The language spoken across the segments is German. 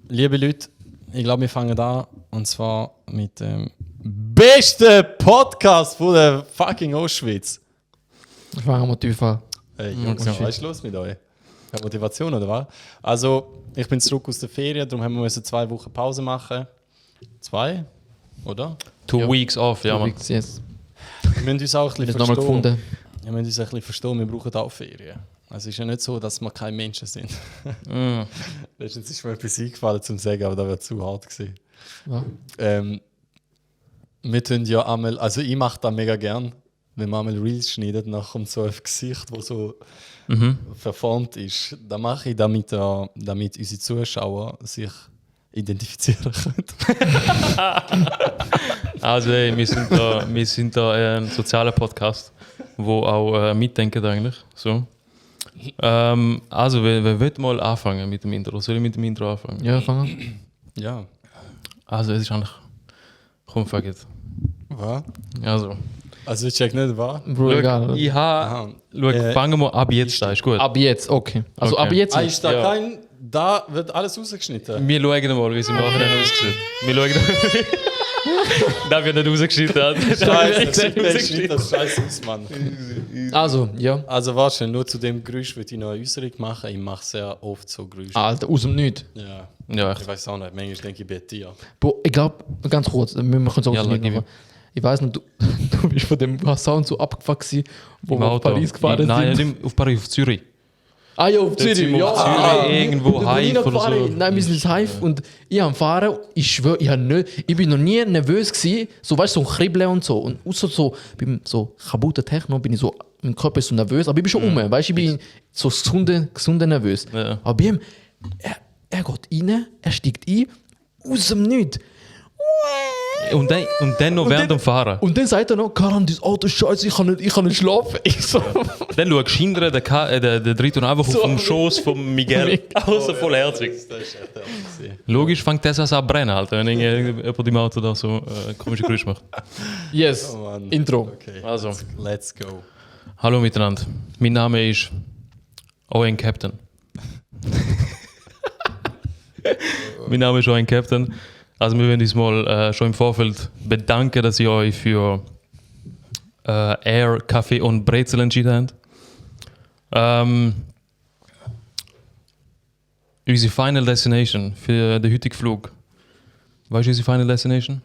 liebe Leute, ich glaube, wir fangen an. Und zwar mit dem besten Podcast von der fucking Ostschweiz. Fangen wir tief an. Hey, Jungs, was ist los mit euch? Keine Motivation, oder was? Also, ich bin zurück aus der Ferien, darum haben wir 2 Wochen Pause machen. 2, oder? 2 weeks off, ja, Mann. Yes. Wir müssen uns auch ein bisschen Nochmal verstehen. gefunden. Wir müssen uns ein bisschen verstehen, wir brauchen auch Ferien. Also, es ist ja nicht so, dass wir keine Menschen sind. Letztens ist mir etwas eingefallen zum Sagen, aber das wäre zu hart gewesen. Ja. Wir tun ja einmal, also ich mache das mega gern, wenn man einmal Reels schneidet, dann kommt so ein Gesicht, das so verformt ist. Das mache ich, damit unsere Zuschauer sich identifizieren können. Also ey, wir sind da ein sozialer Podcast, wo auch mitdenken eigentlich. So. Also, wer will mal anfangen mit dem Intro? Soll ich mit dem Intro anfangen? Ja, fangen Ja. Also, es ist eigentlich... Komm, fuck it. Was? Also, Ich check nicht, was? wir. Bro, egal. ich habe... Fangen wir ab jetzt an, ist gut. Ab jetzt, okay. Also Okay. ab jetzt. Ist da Ja. kein... Da wird alles rausgeschnitten. Wir schauen mal, wie es im Nachhinein aussieht. Wir schauen mal. Da wird nicht rausgeschnitten. Scheiße, schnitt das Scheiße aus, Mann. Also, ja. Also warte, nur zu dem Geräusch würde ich noch eine Äußerung machen. Ich mache sehr oft so Geräusche. Alter, aus dem Nichts. Ja. Ja, Ich echt. weiß auch nicht, manchmal denke ich bei dir. Bro, ich glaube, ganz kurz, wir können es auch Ja, nicht gib machen. Ich weiß noch, du bist von dem Sound so abgefuckt gewesen, wo Im wir auf Auto. Paris gefahren Nein, sind. nicht auf Paris, auf Zürich. Ah ja, auf Zürich. sind wir Ja, auf Zürich, irgendwo wo Hive ich noch oder gefahren so. bin. Nein, wir sind ins Hive und ich am Fahren, ich schwöre, ich bin noch nie nervös gewesen, so weißt du, so ein Kribbeln und so. Und außer so, beim so kaputten Techno bin ich so, mein Körper ist so nervös, aber ich bin schon weißt du, ich bin so gesunde nervös. Ja. Aber bei ihm, er geht rein, er steigt ein, aus dem Nichts. Und dann noch während dem Fahren. Und dann sagt er noch, Karan, das Auto ist scheiße, ich kann nicht schlafen. Ich so, Dann schaust du hinterher, der dreht dann einfach So. auf dem Schoß von Miguel. Außer voll herzig. Das ist echt ehrlich. Logisch fängt das an zu brennen, Alter, wenn jemand im Auto da so komische Geräusche macht. yes, Oh Mann. Intro. Okay, Also. let's go. Hallo miteinander. Mein Name ist Owen Captain. Mein Name ist Owen Captain. Also wir wollen uns mal schon im Vorfeld bedanken, dass ihr euch für Air, Kaffee und Brezel entschieden habt. Unsere Final Destination für den heutigen Flug. Weißt du unsere Final Destination?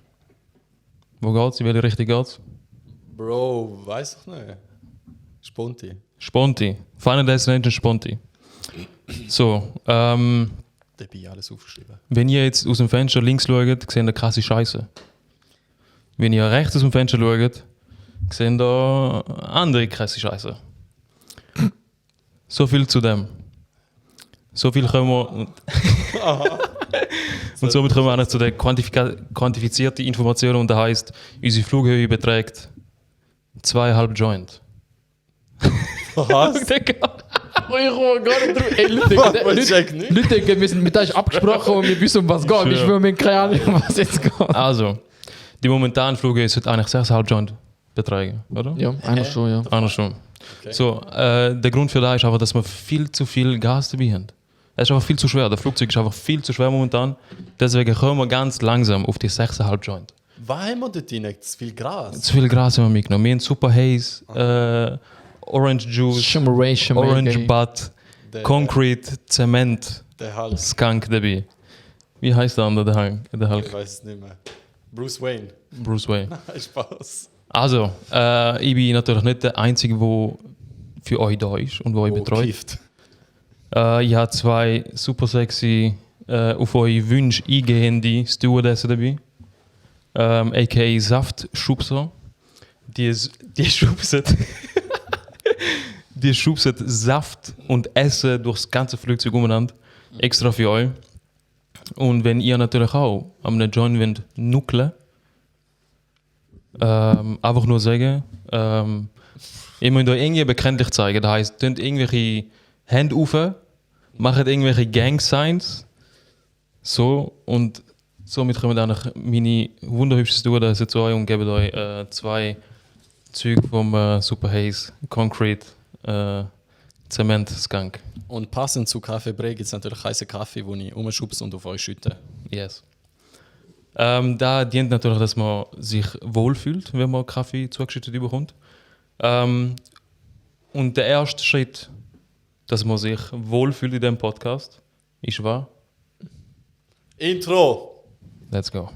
Wo geht's? In welche Richtung geht's? Bro, weiß ich nicht. Sponti. Sponti. Final Destination Sponti. So, Dabei alles aufgeschrieben. wenn ihr jetzt aus dem Fenster links schaut, seht ihr krasse Scheiße. Wenn ihr rechts aus dem Fenster schaut, seht ihr andere krasse Scheiße. So viel zu dem. So viel können wir. Und somit kommen wir auch noch zu den quantifizierten Informationen. Und das heisst, unsere Flughöhe beträgt 2,5 Joint. Was? Ich komme gar nicht drauf. Ey, Leute, Man checkt nicht. Leute denken, wir sind mit euch abgesprochen und wir wissen, um was geht. Ich schwöre, wir haben keine Ahnung, um was jetzt geht. Also, die momentane Flughöhe sollte eigentlich 6,5 Joint betragen, oder? Ja, einer schon, ja. Einer schon. Okay. So, der Grund für das ist einfach, dass wir viel zu viel Gas dabei haben. Es ist einfach viel zu schwer. Der Flugzeug ist einfach viel zu schwer momentan. Deswegen kommen wir ganz langsam auf die 6,5 Joint. Was haben wir dort drin? Zu viel Gras? Zu viel Gras haben wir mitgenommen. Wir haben Super Haze, Orange Juice, Shimmeray, Orange Butt, Der- Concrete, Zement, Der Hulk. Skunk dabei. Wie heißt der andere, der Ich Hulk? weiß es nicht mehr. Bruce Wayne. Bruce Wayne. Spaß. Also, ich bin natürlich nicht der Einzige, der für euch da ist und der euch betreut. Kifft. Ich habe 2 super sexy, auf eure Wünsche eingehende Stewardessen dabei. A.k.a. Saftschubser. Die schubsen... die schubsen Saft und Essen durchs ganze Flugzeug umeinander. Extra für euch. Und wenn ihr natürlich auch am Joint wollt nuckeln, einfach nur sagen, ihr müsst euch irgendwie bekanntlich zeigen. Das heisst, tönt irgendwelche Hände auf, macht irgendwelche Gang-Signs. So, und somit kommen dann meine wunderhübschen Stewardessen zu euch und geben euch 2 Züge vom Super Haze Concrete Zement Skunk. Und passend zu Kaffee Bre gibt es natürlich heißen Kaffee, den ich umschubse und auf euch schütte. Yes. Da dient natürlich, dass man sich wohlfühlt, wenn man Kaffee zugeschüttet bekommt. Und der erste Schritt, dass man sich wohlfühlt in diesem Podcast, ist was? Intro! Let's go.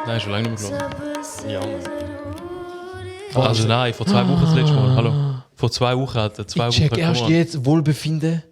Nein, schon lange nicht mehr gelaufen. Ja, Also nein, vor 2 Wochen das letzte Mal. Hallo. Vor 2 Wochen hat er 2 Ich Wochen check erst gewonnen. jetzt Wohlbefinden.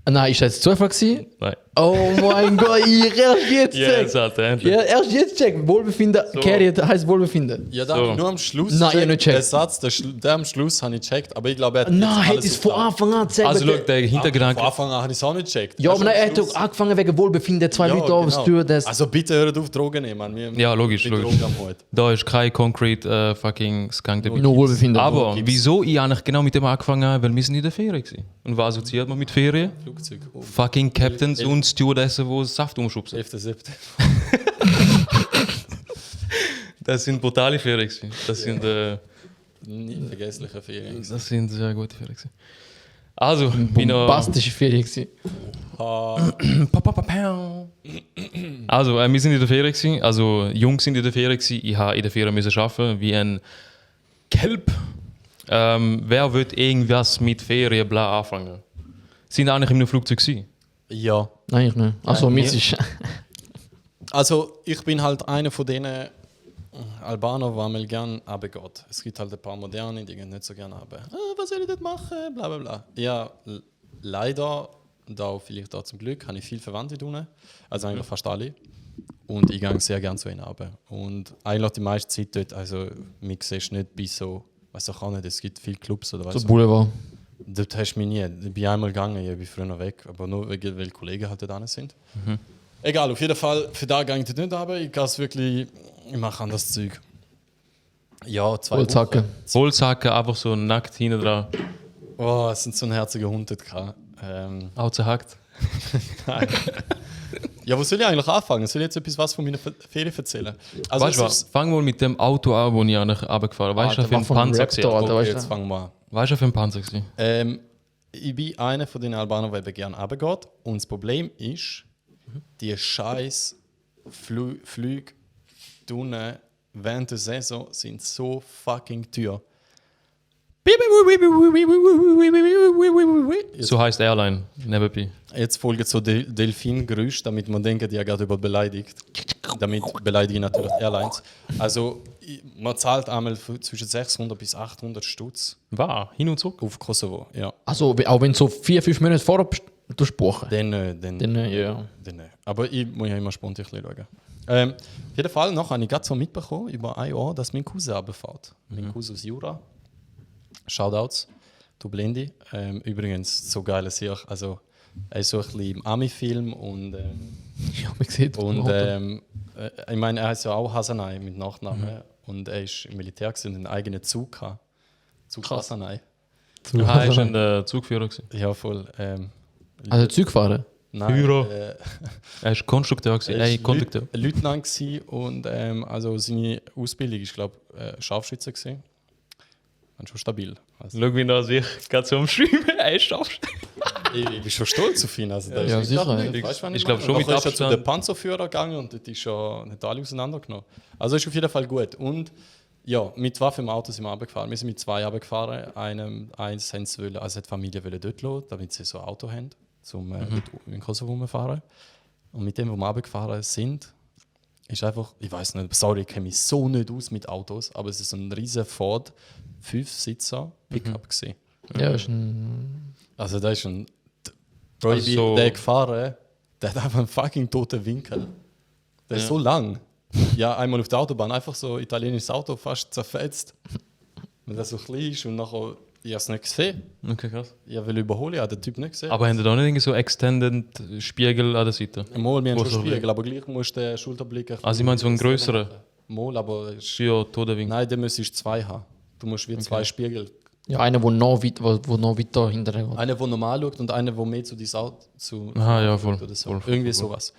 Nein, ist das jetzt Zufall gewesen? Nein. Oh mein Gott, ich erst jetzt Ja, check. jetzt hat er endlich. Ja, erst jetzt check. Wohlbefinden, So. Carry heißt Wohlbefinden. ja da So. habe ich nur am Schluss Nein, ich hab nicht gecheckt. den Satz, der am Schluss habe ich gecheckt, aber ich glaube, er hat Nein, jetzt hätte alles es von aufgetan. Anfang an gesagt. Also schau, der Von Hintergedanke. Anfang an habe ich es auch nicht gecheckt. Ja, Erst aber nein, er am hat Schluss. doch angefangen wegen Wohlbefinden. 2 Ja, Leute aufs genau. Tür, das. Also bitte hört auf Drogen nehmen, Mann. Wir Ja, logisch, mit logisch. Drogen am Hut. Da ist kein concrete fucking Skunk dabei. Nur Wohlbefinden. Aber gibt's. wieso ich eigentlich genau mit dem angefangen habe? Weil wir sind in der Ferien gewesen. Und was assoziiert man mit Ferien? Flugzeug. Oh, Fucking Captains und Stewardessen, die Saft umschubsen. 11.7. Das sind brutale Ferien gewesen. Das sind Nie vergessliche Ferien. das sind sehr gute Ferien gewesen. Also, bin Bombastische Ferien gewesen. Also, wir sind in der Ferien gewesen. Also, Jungs sind in der Ferien gewesen. Ich habe in der Ferien müssen arbeiten wie ein Kelp. Wer will irgendwas mit Ferien bla anfangen? Sind eigentlich in einem Flugzeug gewesen? Ja. Eigentlich nicht. Achso, Nein, mit ist. Also ich bin halt einer von denen Albaner, die einmal gerne runtergeht. Es gibt halt ein paar Moderne, die gehen nicht so gerne runter. Was soll ich dort machen? Bla bla bla. Ja, leider, da vielleicht auch zum Glück, habe ich viele Verwandte unten. Also eigentlich fast alle. Und ich gehe sehr gerne zu ihnen runter. Und eigentlich die meiste Zeit dort, also mich siehst du nicht bei so, weiß ich auch nicht, es gibt viele Clubs oder was. So Boulevard. Dort hast du mich nie. Ich bin einmal gegangen, ich bin früher weg, aber nur weil Kollegen halt dort sind. Egal, auf jeden Fall, für da gehe ich dort nicht runter. Ich gehe es wirklich, ich mache anderes Zeug. Ja, 2 Holzacke. Wochen. Holzacke, einfach so nackt hinten dran. Oh, es sind so ein herziger Hund dort gehabt. Auch zerhackt. Nein. Ja, wo soll ich eigentlich anfangen? Soll ich jetzt etwas was von meiner Ferien erzählen? Also Weißt du was? Fang mal mit dem Auto an, wo ich eigentlich runtergefahren bin. Weißt du, der auf dem war von Panzer Raptor, gesehen? Alter. Okay, weißt du? jetzt fangen wir an. Weißt du, auf dem Panzer gesehen? Ich bin einer von den Albanern, der eben gerne runtergeht. Und das Problem ist, die scheiß Flüge unten während der Saison sind so fucking teuer. So heißt Airline, nebenbei. Jetzt folgen so Delfingeräusche, damit man denkt, die gerade über beleidigt. Damit beleidige ich natürlich Airlines. Also man zahlt einmal zwischen 600 bis 800 Stutz War, hin und zurück. auf Kosovo. Ja. Also, auch wenn du so 4-5 Monate vorher durchspuchen. Dann, Ja. aber ich muss ja immer spontan schauen. Auf jeden Fall noch habe ich gerade so mitbekommen über ein Jahr, dass mein Cousin runterfährt. Mein Cousin aus Jura. Shoutouts, du Blindi. Übrigens, so geile Sache. Also, er ist so ein bisschen im Ami-Film und Ja, man sieht. ich meine, er heißt ja auch Hasanay mit Nachnamen. Und er ist im Militär gewesen und einen eigenen Zug gehabt. Zug Hasanay. Ah, er war ein Zugführer gewesen. Ja, voll. Also, Zug fahren. Nein, Führer. Er war Konstrukteur gewesen. er Ey, war Kondukteur. Leutnant gewesen und also seine Ausbildung ist, glaube ich, Scharfschütze gewesen. Und schon stabil. Also, Schau, wie er sich gerade so umschreiben. Er ist Scharfschütze. ich bin schon stolz auf ihn. Also, der Ja, ist sicher, gar ja. nicht, weißt du, was Ich glaube meine? schon Und mit nachher ist er zu Abstand. den Panzerführer gegangen und dort ist schon nicht alle auseinandergenommen. Also ist auf jeden Fall gut. Und ja, mit was für einem Auto sind wir runtergefahren? Wir sind mit 2 runtergefahren. Eins haben sie wollen, also hat die Familie wollen dort lassen, damit sie so ein Auto haben, um in Kosovo rumfahren. Und mit dem, wo wir runtergefahren sind, ist einfach, ich weiß nicht, sorry, ich kenne mich so nicht aus mit Autos, aber es ist ein riesen Ford 5-Sitzer Pickup gesehen. Ja, ist ein. Also da ist ein Bro, Also der gefahren, der hat einfach einen fucking toten Winkel. Der ist so lang. Ja, einmal auf der Autobahn, einfach so italienisches Auto, fast zerfetzt. Wenn das so klein ist und nachher, ich habe es nicht gesehen. Okay, krass. Ich will überholen, ich habe den Typ nicht gesehen. Aber haben die da nicht irgendwie so Extended Spiegel an der Seite? Mal, wir haben Wo schon so Spiegel, aber gleich musst du den Schulterblick... Also ich meine so einen grösseren? Mal, aber... Für Todewinkel. Nein, den müsstest du 2 haben. Du musst wie 2 Spiegel. Ja, einer, der noch, wo noch weiter hinterher geht. Einer, der normal schaut und einer, der mehr zu deinem Auto... Zu Aha, ja, voll. oder so. Voll, voll, Irgendwie voll. sowas.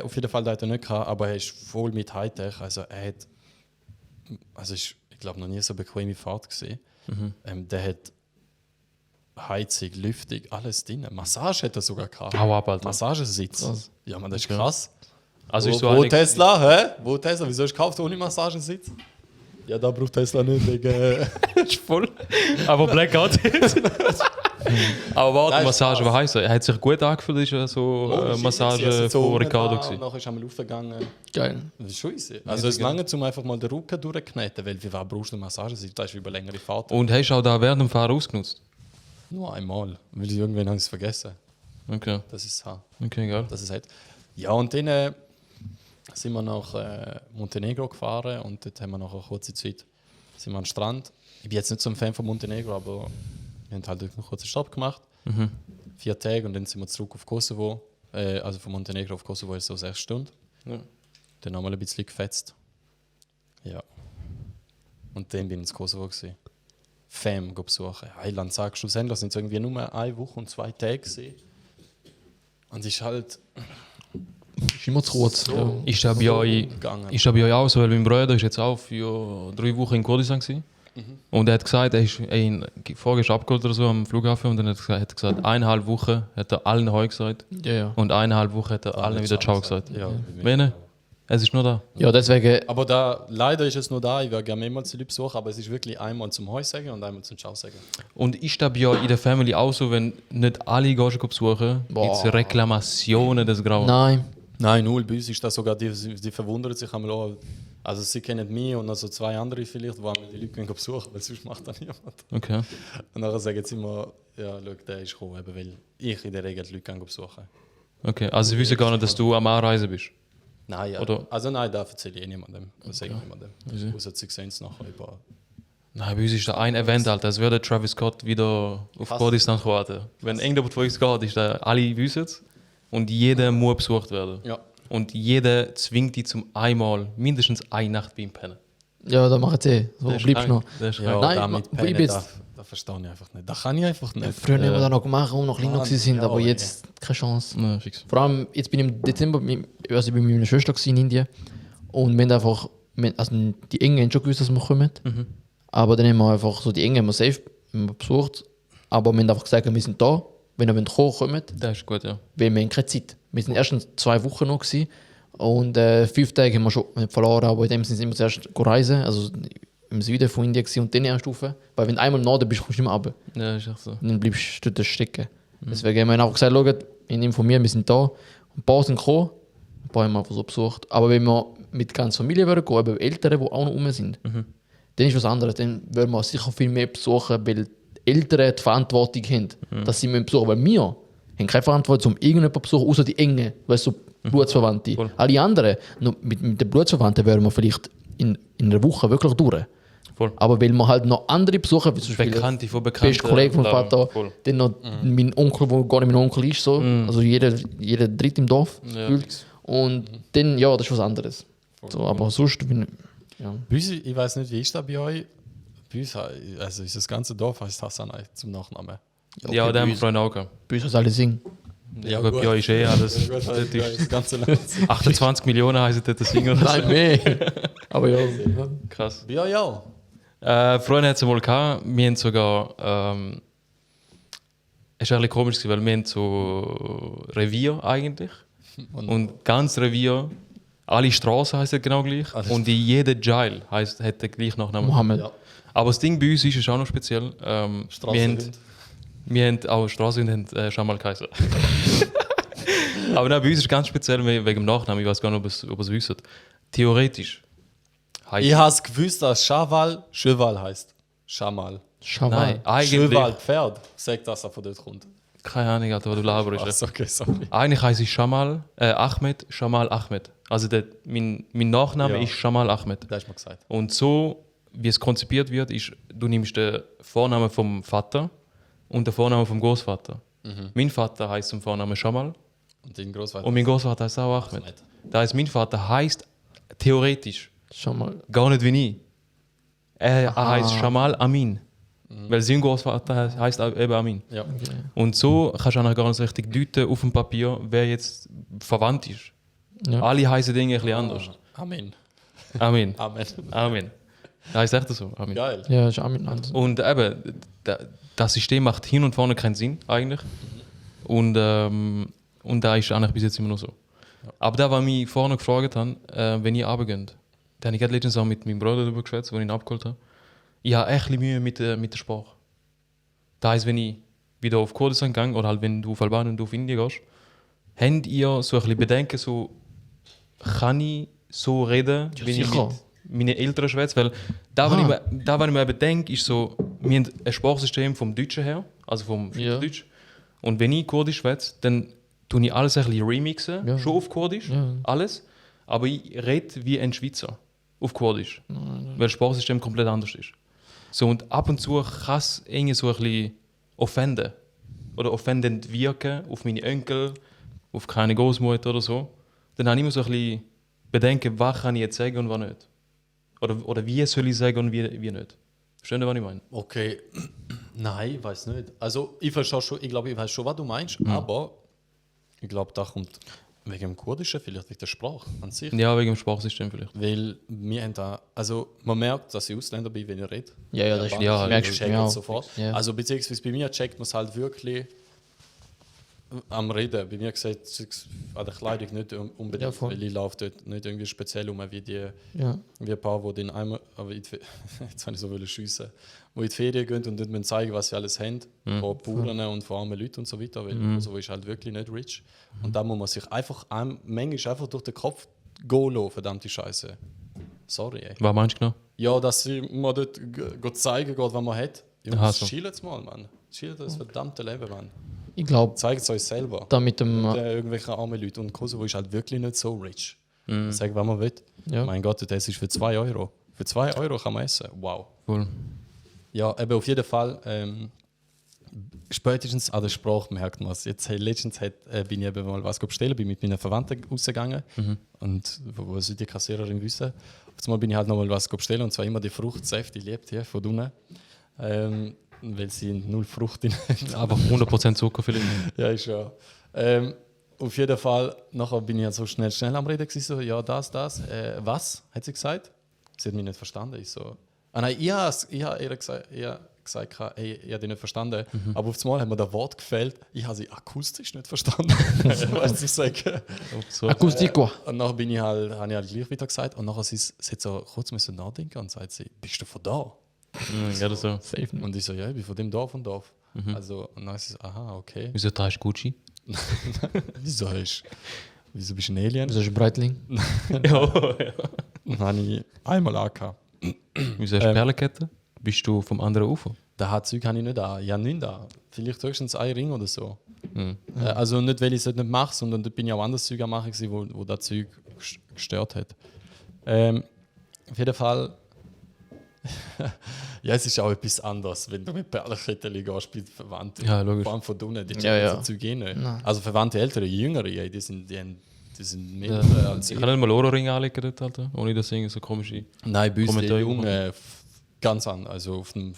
Auf jeden Fall hat er nicht gehabt, aber er ist voll mit Hightech. Also er hat... Also ich glaube noch nie so bequeme Fahrt gesehen. Der hat Heizung, Lüftung, alles drin. Massage hat er sogar gehabt. Hau ab, Alter. Massagesitz. Krass. Ja, man, das ist Okay. krass. Also ist so wo eine- Tesla, hä? Wo Tesla? Wieso hast du gekauft ohne Massagesitz? Ja, da braucht Tesla nicht wegen... ist voll. Aber Blackout jetzt. Aber warte, Nein, Massage, Spaß. was heisst das? Er hat sich gut angefühlt, ist ja so Massage von Ricardo gewesen. Nachher ist einmal aufgegangen. Geil. Das ist schon easy. Also es lange, um einfach mal den Rücken durchzukneten, weil wie war brauchst du eine Massagesitz? Das ist über längere Fahrt. Und hast du auch da während dem Fahren ausgenutzt? Nur einmal, weil ich irgendwann habe ich es vergessen. Okay, Das ist ha. okay, geil. Das ist halt. Ja, und dann sind wir nach Montenegro gefahren und dort haben wir nach einer kurzen Zeit sind wir am Strand. Ich bin jetzt nicht so ein Fan von Montenegro, aber wir haben halt einen kurzen Stopp gemacht. 4 Tage und dann sind wir zurück auf Kosovo. Also von Montenegro auf Kosovo ist so 6 Stunden. Ja. Dann haben wir ein bisschen gefetzt. Ja. Und dann bin ich in Kosovo gewesen. Fam besuchen. Heiland sagt schlussendlich sind es irgendwie nur 1 Woche und 2 Tage gewesen. Und ist halt Ist immer zu kurz. Ja. Ist das bei euch gegangen. Ist das bei euch auch so, weil mein Bruder ist jetzt auch für 3 Wochen in Kurdistan gewesen. Und er hat gesagt, er ist vorgestern abgeholt oder so am Flughafen und dann hat er gesagt, 1,5 Wochen hat er allen Heu gesagt Ja, ja. und 1,5 Wochen hat er allen wieder Ciao gesagt. Ja, Meine, es ist nur da. Ja, deswegen, aber da, leider ist es nur da, ich würde gerne mehrmals die Leute besuchen, aber es ist wirklich einmal zum Heu sagen und einmal zum Ciao sagen. Und ist das bei euch in der Family auch so, wenn nicht alle gehst du besuchen, gibt es Boah. Reklamationen des Grauens? nein. Nein, null, bei uns ist das sogar, die verwundern sich einmal auch. Also sie kennen mich und noch so 2 andere vielleicht, wo einmal die Leute gehen besuchen, weil sonst macht das niemand. Okay. Und nachher sagen sie immer, ja, schau, der ist gekommen, eben, weil ich in der Regel die Leute besuchen. Okay, also sie wissen gar nicht, dass du am Anreisen bist. Nein, ja. Oder- Also nein, da erzähle ich niemandem. Das sage ich niemandem. Wieso? Außer sie sehen es nachher über... Nein, bei uns ist da ein Event, Alter. Es würde Travis Scott wieder auf Krass. Kurdistan warten. Wenn irgendjemand von uns geht, ist da alle wissen es und jeder muss besucht werden. Ja. Und jeder zwingt dich zum einmal mindestens eine Nacht bei ihm pennen. Ja, da macht es So Das ist bleibst du noch. krank. Das ist Ja, krank. Nein, damit ich pennen, bin da, jetzt- da verstehe ich einfach nicht. Das kann ich einfach nicht. Früher haben wir das noch gemacht, als wir noch kleiner Mann, waren, ja, aber ey. jetzt keine Chance. Nein, fix. Vor allem, jetzt bin ich im Dezember, also ich bin mit meiner Schwester in Indien und wir haben einfach, also die Engen haben schon gewusst, dass wir kommen, aber dann haben wir einfach so die Engen haben wir safe besucht, aber wir haben einfach gesagt, wir sind da, wenn ihr kommen kommt, Das ist gut, ja. weil wir haben keine Zeit. Wir sind erst 2 Wochen noch gewesen, und 5 Tage haben wir schon verloren, aber in dem sind wir zuerst reisen, also im Süden von Indien gewesen, und dann erst rauf, weil wenn du einmal im Norden bist, kommst du nicht mehr runter. Ja, ist echt so. Und dann bleibst du dort stecken. Deswegen haben wir einfach gesagt, schaut, ich informiere, wir sind da. Und ein paar sind gekommen, ein paar haben wir einfach so besucht. Aber wenn wir mit der ganzen Familie gehen, eben Eltern, die auch noch rum sind, dann ist was anderes. Dann würden wir sicher viel mehr besuchen, weil die Eltern die Verantwortung haben, dass sie besuchen müssen. Weil wir haben keine Verantwortung, um irgendjemanden zu besuchen, außer die Engen, weißt du, so Blutsverwandte. Voll. Alle anderen, nur mit den Blutsverwandten wären wir vielleicht in einer Woche wirklich durch. Voll. Aber weil wir halt noch andere besuchen, wie zum Beispiel Bekannte von Bekannten. beste Kollege vom darum, Vater, voll. dann noch mein Onkel, der gar nicht mein Onkel ist, so. Also jeder Dritte im Dorf. Ja, gefühlt. fix. Und dann, ja, das ist was anderes. So, aber sonst bin ich, ja. Bei uns, ich weiß nicht, wie ist das bei euch? Bei uns, also ist das ganze Dorf heißt Hassanai zum Nachnamen. Ja, da haben wir vorhin auch gehabt. Bei uns alle singen. Ja, gut, bei euch ist eh alles. Gut, Das ist das ganze Land. 28 Millionen heißen dort das Single. Nein, mehr. aber ja. Krass. Bei euch auch? Früher hat es mal gehabt, wir haben sogar. Es ist eigentlich komisch, gewesen, weil wir haben so Revier eigentlich. Und ganz Revier, alle Straßen heißen genau gleich. Alles. Und in jeder Jail hat der gleich Nachnamen. Mohammed. Ja. Aber das Ding bei uns ist auch noch speziell. Wir haben auch Straßenhund haben schon mal geheißen. Aber nein, bei uns ist es ganz speziell wegen dem Nachnamen. Ich weiß gar nicht, ob ihr es wisst. Theoretisch heißt Ich habe gewusst, dass Cheval heißt. Schamal. Schau Nein, mal. eigentlich. Cheval, Pferd, sagt, dass er von dort kommt. Keine Ahnung, Alter, was du laberst. Was? Okay, sorry. Eigentlich heiße ich Shamal Ahmed. Also mein Nachname Ja. ist Shamal Ahmed. Das hast du mal gesagt. Und so, wie es konzipiert wird, ist, du nimmst den Vornamen vom Vater und den Vornamen vom Großvater. Mein Vater heißt zum Vornamen Shamal Und dein Großvater? und mein Großvater heißt auch Ahmed. Ahmed. Das heißt, mein Vater heißt theoretisch Schau mal. gar nicht wie ich. Er heißt Shamal Amin. Weil sein Großvater heißt eben Amin. Ja. Und so kannst du eigentlich gar nicht so richtig deuten auf dem Papier, wer jetzt verwandt ist. Ja. Alle heißen Dinge ein bisschen anders. Amen. Amin. Amen. Amin. Das heißt echt so. Amin. Geil. Ja, ist auch miteinander. Und eben, das System macht hin und vorne keinen Sinn, eigentlich. Und da ist eigentlich bis jetzt immer noch so. Aber da, was mich vorne gefragt haben, wenn ihr runtergeht, da habe ich gerade letztens auch mit meinem Bruder darüber geschwätzt, als ich ihn abgeholt habe. Ich habe echt ein bisschen Mühe mit der Sprache. Das heisst, wenn ich wieder auf Kurdistan gehe, oder halt wenn du auf Albanien und auf Indien gehst, habt ihr so ein bisschen Bedenken, so, kann ich so reden, Ja, wenn ich sicher. mit meinen Eltern schwätze? Weil was ich mir eben denke, ist so, wir haben ein Sprachsystem vom Deutschen her, also vom Schweizerdeutsch. Und wenn ich Kurdisch schwätze, dann tue ich alles ein bisschen remixen, Ja. schon auf Kurdisch, Ja. alles. Aber ich rede wie ein Schweizer auf Kurdisch, weil das Sprachsystem komplett anders ist. So, und ab und zu kann es irgendwie so ein bisschen offenden oder offendend wirken auf meine Onkel, auf keine Großmutter oder so. Dann habe ich immer so ein bisschen Bedenken, was kann ich jetzt sagen und was nicht. Oder wie soll ich sagen und wie nicht. Verstehen Sie, was ich meine? Okay. Nein, ich weiß nicht. Also, ich verstehe schon, ich glaube, ich weiß schon, was du meinst, aber ich glaube, da kommt wegen dem Kurdischen, vielleicht wegen der Sprache an sich. Ja, wegen dem Sprachsystem vielleicht. Weil wir haben da, also man merkt, dass ich Ausländer bin, wenn ich rede. Ja, das ist Ja, merkst checkt ja. sofort. Ja. Also beziehungsweise bei mir checkt man es halt wirklich am Reden. Bei mir sieht es an der Kleidung nicht unbedingt, Ja, voll. weil ich laufe dort nicht irgendwie speziell um wie Ja. wie ein paar, die den einmal, aber jetzt habe ich so schiessen, wo in die Ferien gehen und dort müssen zeigen, was sie alles haben, von Bauern und von armen Leuten und so weiter, weil Kosovo ist halt wirklich nicht rich. Und da muss man sich einfach manchmal einfach durch den Kopf gehen lassen, verdammte Scheiße. Sorry, ey. Was meinst du genau? Ja, dass sie mal dort zeigen geht, was man hat. Jungs, Aha, so. chillt mal, Mann. Chillt das verdammte Leben, Mann. Ich glaube, Zeigt es euch selber. da mit dem. Irgendwelche armen Leute. Und Kosovo ist halt wirklich nicht so rich. Sagen, was man will. Ja. Mein Gott, das ist für 2 Euro. Für 2 Euro kann man essen. Wow. Cool. Ja, eben auf jeden Fall. Spätestens an der Sprache merkt man es. Jetzt, letztens bin ich eben mal was bestellen, bin mit meinen Verwandten rausgegangen. Und wo sie die Kassiererin wissen. Auf einmal bin ich halt noch mal was bestellen. Und zwar immer die Fruchtsäfte, ich liebe die von unten. Weil sie null Frucht drin haben. Aber 100% Zucker vielleicht. Ja, ist ja. Auf jeden Fall, nachher bin ich ja so schnell am Reden gewesen, so, ja, das. Was? Hat sie gesagt? Sie hat mich nicht verstanden. Ich so, nein, ich habe ihr gesagt, hey, ich habe dich nicht verstanden. Aber auf einmal hat mir das Wort gefällt, ich habe sie akustisch nicht verstanden. Weißt du, ich sage. So. Acústico. Und nachher habe ich halt gleich wieder gesagt. Und nachher sie hat so kurz müssen nachdenken und sagt sie, bist du von da? Ja, das so. Safe. Und ich so, ja, ich bin von dem Dorf und Dorf. Also, und dann ist sie so, aha, okay. Wieso trägst du Gucci? Wieso bist du ein Alien? Das ist Breitling. Ja. Dann habe ich einmal angehabt. Wieso hast du Perlenkette? Bist du vom anderen Ufer? Das Zeug habe ich nicht an. Ich habe nichts an. Vielleicht höchstens ein Ring oder so. Also nicht, weil ich es nicht mache, sondern da bin ich auch anderes Zeug am machen, wo das Zeug gestört hat. Auf jeden Fall. Ja, es ist auch etwas anderes, wenn du mit Perlenketten gehst, mit Verwandten. Ja, logisch. Vor allem von unten, die Ja, ja. so Zeug eh nicht. Nein. Also Verwandte Ältere, Jüngere, ja, die sind mehr als Ich ich. kann nicht mal Ohrring anlegen dort, Alter. Ohne dass irgendwie so komische... Nein, bei uns die Kommentare Jungen ganz an. Also auf dem,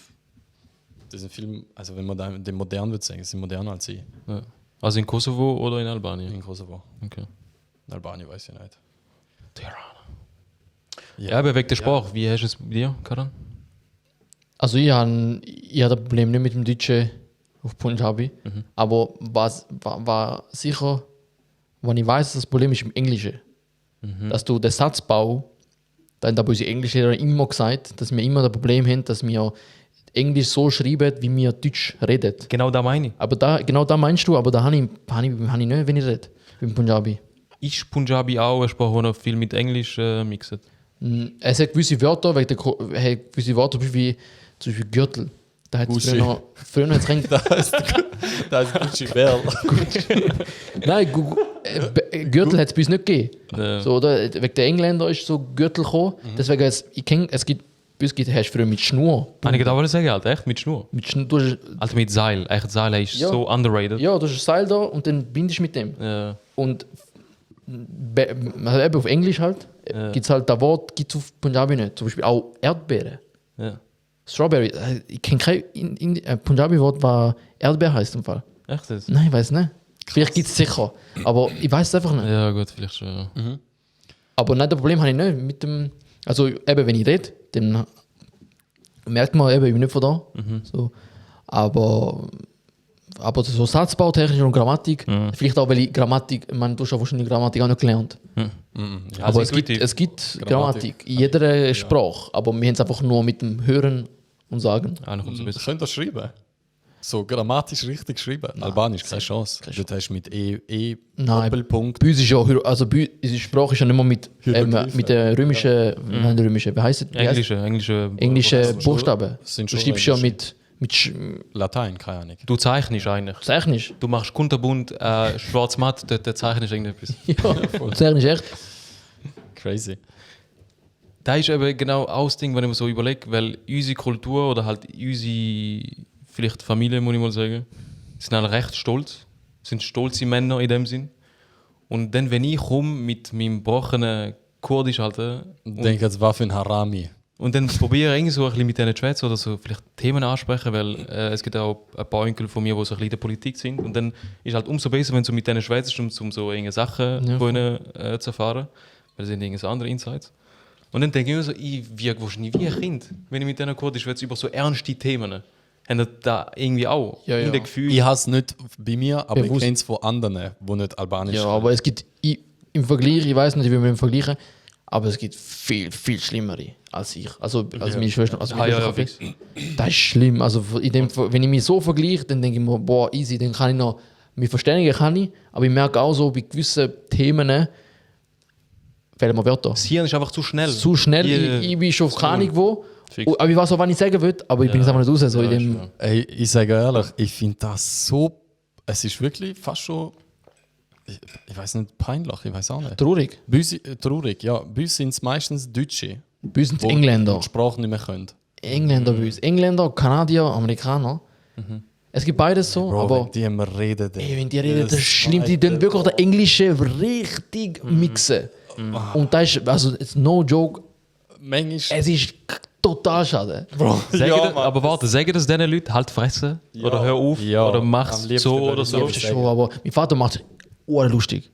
das sind Film, also wenn man den modern würde sagen, sind moderner als ich Ja. Also in Kosovo oder in Albanien? in Kosovo. Okay. In Albanien weiß ich nicht. Tirana. Ja, aber wegen der Sprache. Wie hast du es bei dir, Karan? Also ich habe das Problem nicht mit dem Deutschen auf Punjabi, aber war sicher, wenn ich weiß, dass das Problem ist im Englischen, dass du den Satzbau, dann haben unsere Englischlehrer immer gesagt, dass wir immer das Problem haben, dass wir Englisch so schreiben, wie wir Deutsch reden. Genau da meine ich. Aber genau da meinst du, aber da habe ich nicht, wenn ich rede, beim Punjabi. Ist Punjabi auch eine Sprache, die noch viel mit Englisch mixt? Es hat gewisse Wörter, zum Beispiel Gürtel. Da hat Gucci. früher hat's rein. Da ist Gucci Bell. Nein, Gürtel hat es bei uns nicht gegeben. Ja. So, oder? Wegen der Engländer ist so Gürtel gekommen. Deswegen, es gibt, bei uns hast du früher mit Schnur. Ich kann auch sagen, Alter, echt mit Schnur. Mit Schnur du hast, Also mit Seil. Echt, Seil ist Ja. so underrated. ja, du hast ein Seil da und dann bindest du mit dem. Ja. Und also eben auf Englisch halt, gibt es halt das Wort, gibt es auf Punjabi nicht. Zum Beispiel auch Erdbeere. Ja. Strawberry. Ich kenne kein Punjabi-Wort, was Erdbeere heißt im Fall. Echt jetzt? Nein, ich weiß nicht. Vielleicht gibt es sicher. Aber ich weiß es einfach nicht. Ja, gut, vielleicht schon. Ja. Aber nein, das Problem habe ich nicht mit dem. Also eben, wenn ich rede, dann merkt man eben, ich bin nicht von da. So. Aber so Satzbautechnisch und Grammatik, vielleicht auch, weil ich Grammatik, ich meine, du hast ja wahrscheinlich Grammatik auch nicht gelernt. Ja, Aber also es gibt Grammatik, Grammatik in jeder Sprache. Aber wir haben es einfach nur mit dem Hören und Sagen. Noch kommt so ein bisschen. Könnt ihr das schreiben? So grammatisch richtig schreiben? Albanisch, keine Chance. Du hast mit E Nein. Doppelpunkt. Bei uns ist ja, also bei unsere Sprache ist ja nicht mehr mit der römischen, nein, der römischen, wie heisst es? Englische Buchstaben. Sind Du schon schreibst ja englische. mit Latein, keine Ahnung. Du zeichnest eigentlich. Zeichnisch. Du machst kunterbunt, schwarz-matt, dort zeichnest du irgendetwas. Ja, Zeichnisch echt. Crazy. Das ist eben genau auch das Ding, wenn ich mir so überlege, weil unsere Kultur oder halt unsere, vielleicht Familie, muss ich mal sagen, sind alle recht stolz. Sind stolze Männer in dem Sinn. Und dann, wenn ich komme mit meinem gebrochenen Kurdisch, Alter, Ich denke, es war für ein Harami. und dann probiere ich irgendwie so ein bisschen mit denen zu schwätzen oder so vielleicht Themen ansprechen, weil es gibt auch ein paar Onkel von mir, die so ein bisschen in der Politik sind. Und dann ist halt umso besser, wenn du mit denen schwätzt, um so irgendwelche Sachen von ihnen zu erfahren. Weil sie haben irgendwie so andere Insights. Und dann denke ich mir so, ich wirke wahrscheinlich wie ein Kind, wenn ich mit denen kurdisch schwätze über so ernste Themen. Haben die da irgendwie auch Ja, ja. in dem Gefühl. Ich habe es nicht bei mir, aber Bewusst. ich kenne es von anderen, die nicht Albanisch Ja, aber es gibt im Vergleich, ich weiß nicht, wie wir ihn vergleichen, aber es gibt viel, viel Schlimmere als ich. Also meine Schwester. Also meine Schwester fix. das ist schlimm. Also in dem, wenn ich mich so vergleiche, dann denke ich mir, boah, easy, dann kann ich noch, mich verständigen kann ich, aber ich merke auch so, bei gewissen Themen fehlen mir Wörter. Das Hirn ist einfach zu schnell. Zu schnell, ich bin schon keine Ahnung wo, aber ich weiß auch, wann ich sagen will, aber ich bin es einfach nicht raus. So in dem, Ey, ich sage ehrlich, ich finde das so. Es ist wirklich fast schon. Ich weiß nicht, peinlich, ich weiß auch nicht. traurig. Bei uns, traurig, ja. Bei uns sind es meistens Deutsche, Bei uns sind es die Engländer. die Sprache nicht mehr können. Engländer bei uns. Engländer, Kanadier, Amerikaner. Es gibt beides so, Bro, aber wenn die immer reden, ey, wenn die reden, das ist schlimm. Die tun wirklich den Englischen richtig mixen. Und das ist, also, it's no joke, Manchmal. es ist total schade. Bro, Aber warte, sagen das diesen Leuten, halt fressen? Ja. Oder hör auf? Ja. Oder Am mach's liebsten so würde oder ich so? liebsten- Schon, aber mein Vater macht es lustig.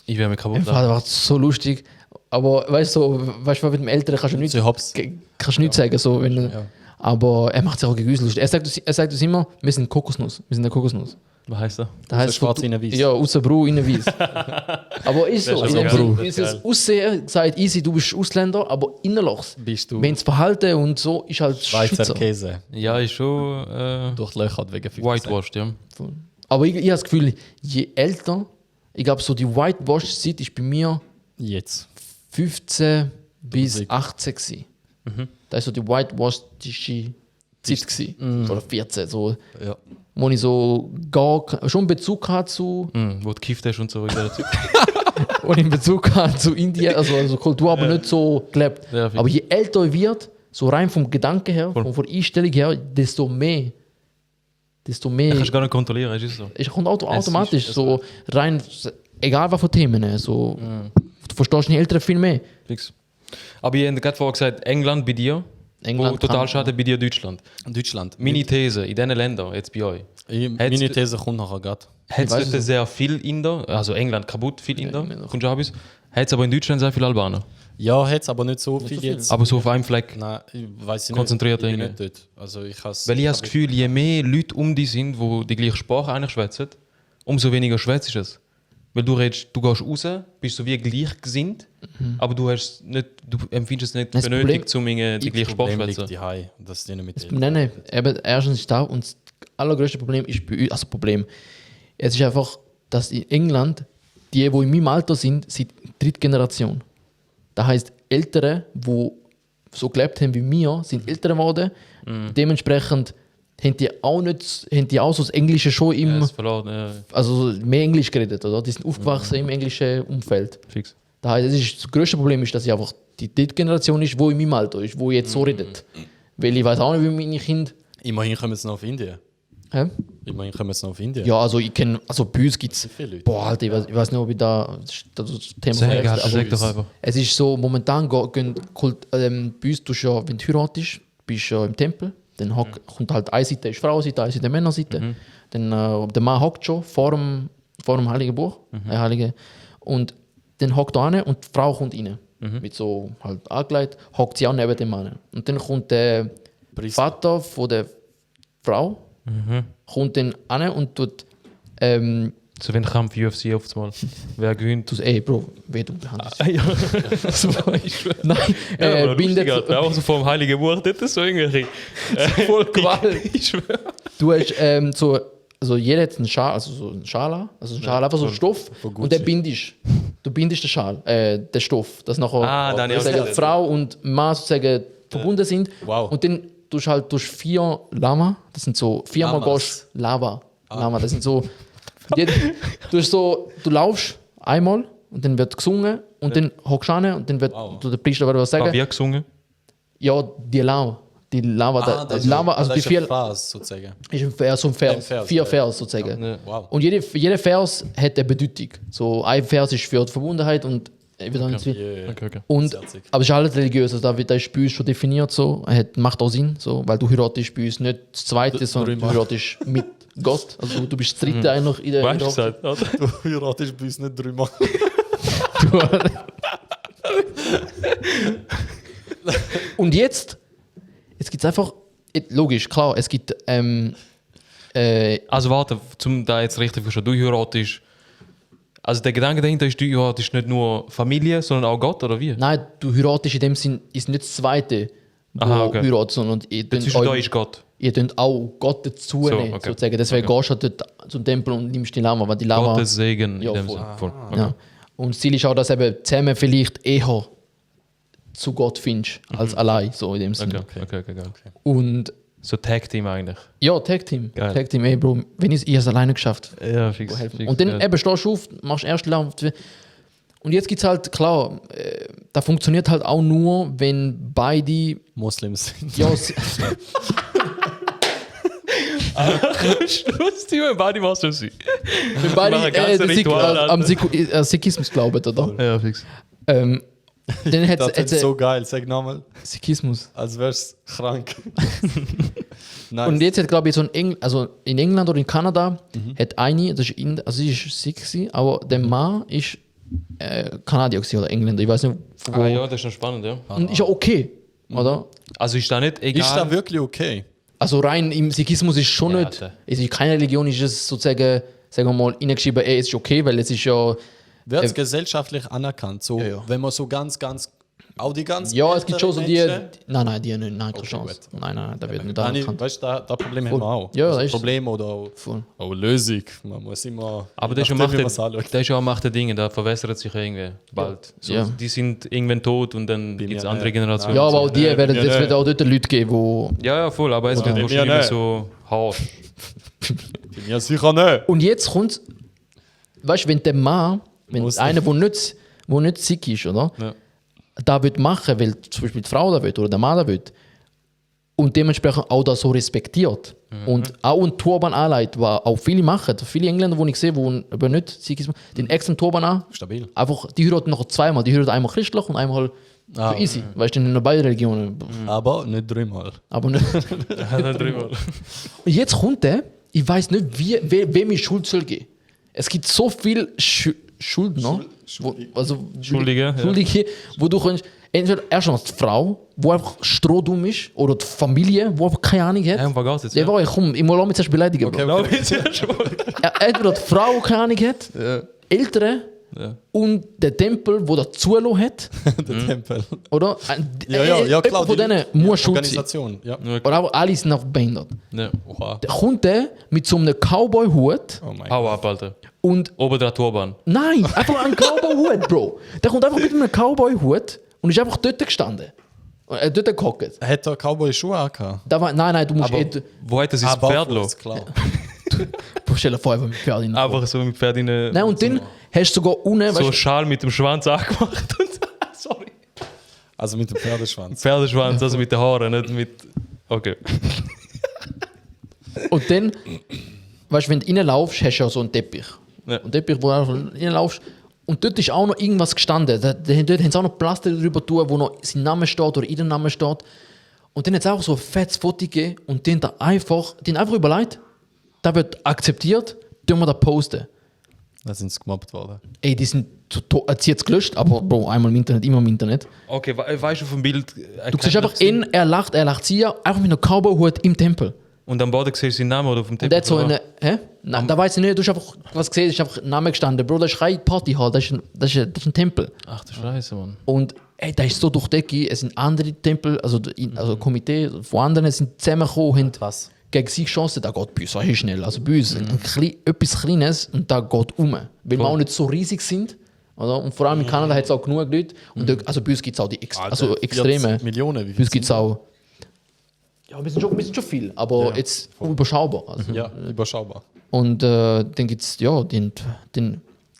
Ich wäre mir kaputt. Mein Vater macht es so lustig. Aber weißt du, mit dem Älteren kannst du nichts, Sie hab's. kannst du nichts sagen. So, wenn, Ja. Aber er macht sich auch gegen uns lustig. Er sagt uns immer, wir sind Kokosnuss. Wir sind eine Kokosnuss. Was heißt das? Das heißt schwarz in weiß. Ja, außer Brau, innen weiß. Aber ist so. Das ist In dem also Sinn, Brau. ist es Aussehen sagt easy, du bist Ausländer, aber innerlich, Bist du wenn das Verhalten und so ist halt Schweizer Schweizer. Käse Ja, ist schon durchlöchert wegen 15. whitewashed, ja. Aber ich habe das Gefühl, je älter, ich glaube, so die Whitewash-Zeit ist bei mir Jetzt. 15 bis Musik. 18 gewesen. Das ist so die Whitewash-Zeit gewesen. Oder 14, so, Ja. wo ich so schon Bezug hatte zu Wo du gekifft hast und so. in der Zeit. und in Bezug hat zu Indien, also Kultur, aber nicht so gelebt. Ja, fix. Aber je älter ich wird, so rein vom Gedanken her, von der Einstellung her, desto mehr. Kannst du gar nicht kontrollieren, ist es so. Es kommt automatisch es so rein, egal was für Themen. So, du verstehst die Älteren viel mehr. Fix. Aber ihr habt gerade vorher gesagt, England bei dir, England wo total kann- schade, bei dir Deutschland. Deutschland. Meine These, in diesen Ländern, jetzt bei euch, Meine These kommt nachher gerade. hat weiß es dort sehr viel Inder, also England kaputt, viel Inder, Engländer. Punjabis, hat es aber in Deutschland sehr viele Albaner. Ja, hat es aber nicht so viel viel. jetzt. Aber so auf einem Fleck. Nein, ich weiß nicht. Konzentriert ich bin irgendwie. nicht dort. Also ich has, Weil ich habe das Gefühl, je mehr Leute um dich sind, die die gleiche Sprache eigentlich schwätzen, umso weniger schwätzt ist es. Weil du redest, du gehst raus, bist so wie gleichgesinnt, aber du empfindest es nicht Das für Problem- nötig, um die gleiche Sprache Problem zu liegt schwätzen. die High, dass die nicht mit Nein, nein. Eben, erstens ist da und das allergrößte Problem ist bei uns, also Problem, es ist einfach, dass in England, die in meinem Alter sind dritte Generation. Das heisst, Ältere, die so gelebt haben wie wir, sind älter geworden. Dementsprechend haben die auch so das Englische schon im, Das verloren, ja, also mehr Englisch geredet, oder? Die sind aufgewachsen im englischen Umfeld. fix. Das heißt, das grösste Problem ist, dass ich einfach die Generation ist, die in meinem Alter ist, wo jetzt so redet. Weil ich weiß auch nicht, wie meine Kinder. Immerhin kommen sie noch auf Indien. Hä? Immerhin kommen sie noch auf Indien. Ja, also ich kenne, also bei uns gibt es. Viele Leute. Boah, Alter, ich weiß nicht, ob ich das Thema Sag doch einfach. Es ist so, momentan bei uns, wenn du heiratest, bist du ja im Tempel, dann kommt halt eine Seite ist Frauenseite, eine Seite Männerseite. Dann der Mann hockt schon vor dem Heiligen Buch, Heilige, und dann hockt er rein und die Frau kommt rein. Mit so halt angelegt, hockt sie auch neben dem Mann. Und dann kommt der Vater von der Frau, kommt dann an und tut So wie ein Kampf UFC auf einmal. Wer gewinnt? ey Bro, wer du behandelst. Ja, so ich schwör. Nein, bindet auch so vom Heiligen Buch, das ist so irgendwie. voll Gewalt. Ich schwör. Du hast so, also jeder hat einen Schal, also so einen Schal, also einen Schal, einfach so einen Stoff und den bindest. Du bindest den Schal, den Stoff, dass nachher dann ja, sozusagen okay. Frau und Mann sozusagen verbunden sind. Wow. Und dann tust du halt durch 4 Lama, das sind so 4 Mal Lamas. Lava. Lama, das sind so, du laufst einmal und dann wird gesungen und dann hockst du an und dann wird der Priester was sagen. Wie gesungen? Ja, die Lava. Die Lava, Lava, also die 4 Phase sozusagen. ist ein Vers, so ein Vers, Ein Vers, 4 ja. Vers sozusagen. Ja. Wow. Und jeder Vers hat eine Bedeutung. So ein Vers ist für die Verbundenheit und Okay. und Sehr zick. aber es ist alles religiös, also das ist bei uns schon definiert so, macht auch Sinn, so, weil du heiratest bei uns nicht das Zweite, sondern du heiratest mit Gott, also du bist das Dritte eigentlich in der Weißt du gesagt? oder? Du heiratest bei uns nicht 3 Mal. Und jetzt gibt es einfach, logisch, klar, es gibt Also warte, zum da jetzt richtig verstehen. Du heiratest. Also der Gedanke dahinter ist, du heiratest nicht nur Familie, sondern auch Gott, oder wie? nein, du heiratest in dem Sinn, ist nicht das Zweite, wo Aha, okay. heiratet, sondern Zwischen da ist Gott. ihr könnt auch Gott dazu So, nehmen, okay. sozusagen. Deswegen gehst du halt dort zum Tempel und nimmst die Lama, weil die Lama... Gottes Segen Ja, in dem voll. Sinne. Voll. Okay. Ja. Und das Ziel ist auch, dass eben zusammen vielleicht eher zu Gott findest, als allein, so in dem Sinne. Okay, geil. Und So Tag Team eigentlich. ja, Tag Team. Geil. Tag Team, ey Bro, wenn ich es alleine geschafft. Ja, fix. Und dann eben stehst du auf, machst erste Lama. Und jetzt gibt es halt, klar, da funktioniert halt auch nur, wenn beide... Moslems sind. Ja, Schluss, die beide machst du sie. wenn beide machen ganze Ritual, am Sikhismus glauben, oder? Ja, fix. Dann hat Das ist es so geil, sag nochmal. Sikhismus. Als wär's krank. Nice. Und jetzt hat, glaube ich, so also in England oder in Kanada hat eine, das ist also sie ist Sikh gewesen, aber der Mann ist Kanadier gewesen oder Engländer, ich weiß nicht, wo. Ah ja, das ist schon spannend, ja. Und ist ja okay, oder? Also ist da nicht egal. ist das wirklich okay? Also rein im Sikhismus ist schon Ja, nicht, es ist keine Religion, ist es sozusagen, sagen wir mal, reingeschrieben, es ist okay, weil es ist ja, Wird es gesellschaftlich anerkannt? So, Ja. wenn man so ganz, auch die ganz ja, es gibt schon so die, Menschen- nein, die nicht, nein, keine Okay, Chance. gut. Nein, da wird nicht Nein, anerkannt. weißt du, das Problem haben Voll. wir auch. Ja, also das ist- Problem oder auch, Voll. auch Lösung. Man muss immer. Aber das ist ja nachdem, Macht wie der, man's anschaut. das ist ja auch Macht der Dinge, da verwässert sich ja irgendwie bald. So, Ja. Die sind irgendwann tot und dann gibt es ja andere nicht. Generationen. Ja, aber auch die Nee, werden, ja, es nee. wird auch dort Leute geben, wo... Ja, voll, aber es wird Ja, wahrscheinlich nee. nicht so hart. Bin ja sicher nicht. Und jetzt kommt, weißt du, wenn der Mann, wenn Muss einer, der nicht sick ist, oder? Ja. Da wird machen, weil zum Beispiel die Frau da will oder der Mann da will. Und dementsprechend auch das so respektiert. Und auch ein Turban anlegt, was auch viele machen. Viele Engländer, die ich sehe, die aber nicht sick sind, den extra Turban an. Stabil. Einfach, die heiraten noch zweimal. Die heiraten einmal christlich und einmal so easy. Weißt du, in beiden Religionen. Aber nicht 3 Mal. Aber nicht. Und jetzt kommt der, ich weiß nicht, wem ich Schuld soll geben. Es gibt so viel Schuldner, Schuldige, ja. Schuldige, wo du kannst, entweder erstens die Frau, die einfach strohdumm ist, oder die Familie, die einfach keine Ahnung hat. Ja, um was geht's jetzt? Ja, warte, komm, ich muss mich zuerst beleidigen. Bro. Genau, jetzt ja schon. Entweder die Frau, die keine Ahnung hat, Eltern Ja. und der Tempel, der dazu hat, Der Tempel. oder? Ja, Jemand klar. von denen muss schuld sein. Organisation. Ja. Oder auch alle sind einfach behindert. Ja. Oha. Da kommt der mit so einem Cowboy-Hut Oh mein Hau ab, Alter. und Oben der Turban. nein, einfach ein Cowboy-Hut, Bro. Der kommt einfach mit einem Cowboy-Hut und ist einfach dort gestanden. Und er dort gehockt. Hat er Cowboy-Schuhe angehabt? Nein, du musst Aber wo hat er sein Pferd los? klar. Stell dir vor, einfach mit Pferd rein. Einfach so mit Pferd in eine, Nein, und dann hast du sogar unten, so weißt einen Schal mit dem Schwanz angemacht. Sorry. Also mit dem Pferdeschwanz. Pferdeschwanz, also mit den Haaren, nicht mit... Okay. und dann, weißt du, wenn du reinlaufst, hast du ja so einen Teppich. Ja. Ein Teppich, wo du einfach reinlaufst. Und dort ist auch noch irgendwas gestanden. Dort haben sie auch noch Plastik drüber tun, wo noch sein Name steht oder ihr Name steht. Und dann hat es auch so ein fettes Foto gegeben und die haben einfach überlegt, das wird akzeptiert, tun wir das posten. Da sind sie gemobbt worden. Ey, die sind sie jetzt gelöscht, aber Bro, einmal im Internet, immer im Internet. Okay, weißt du vom Bild... Du siehst einfach ihn, er lacht sie ja, einfach mit einem Cowboy-Hut im Tempel. Und am Boden siehst du seinen Namen oder vom Und Teppich? der hat so oder? eine, Nein, da weiß ich nicht, du hast einfach was gesehen, ist einfach ein Name gestanden. Bro, das ist keine Partyhall, das ist ein Tempel. Ach du Scheiße, Mann. Und ey, da ist so durchdeckig, es sind andere Tempel, also Komitee von anderen sind zusammengekommen, haben Was? gegen sie geschossen, da geht bei uns auch schnell. Also bei uns etwas Kleines und da geht um. Weil wir auch nicht so riesig sind. Oder? Und vor allem in Kanada hat es auch genug Leute. Und dort, also bei uns gibt es auch die Extreme. 40 Millionen, wie Bei viel uns gibt es auch. Ja, wir sind schon viel, aber Ja, jetzt überschaubar. Also. Ja, überschaubar. Und dann gibt es, ja, den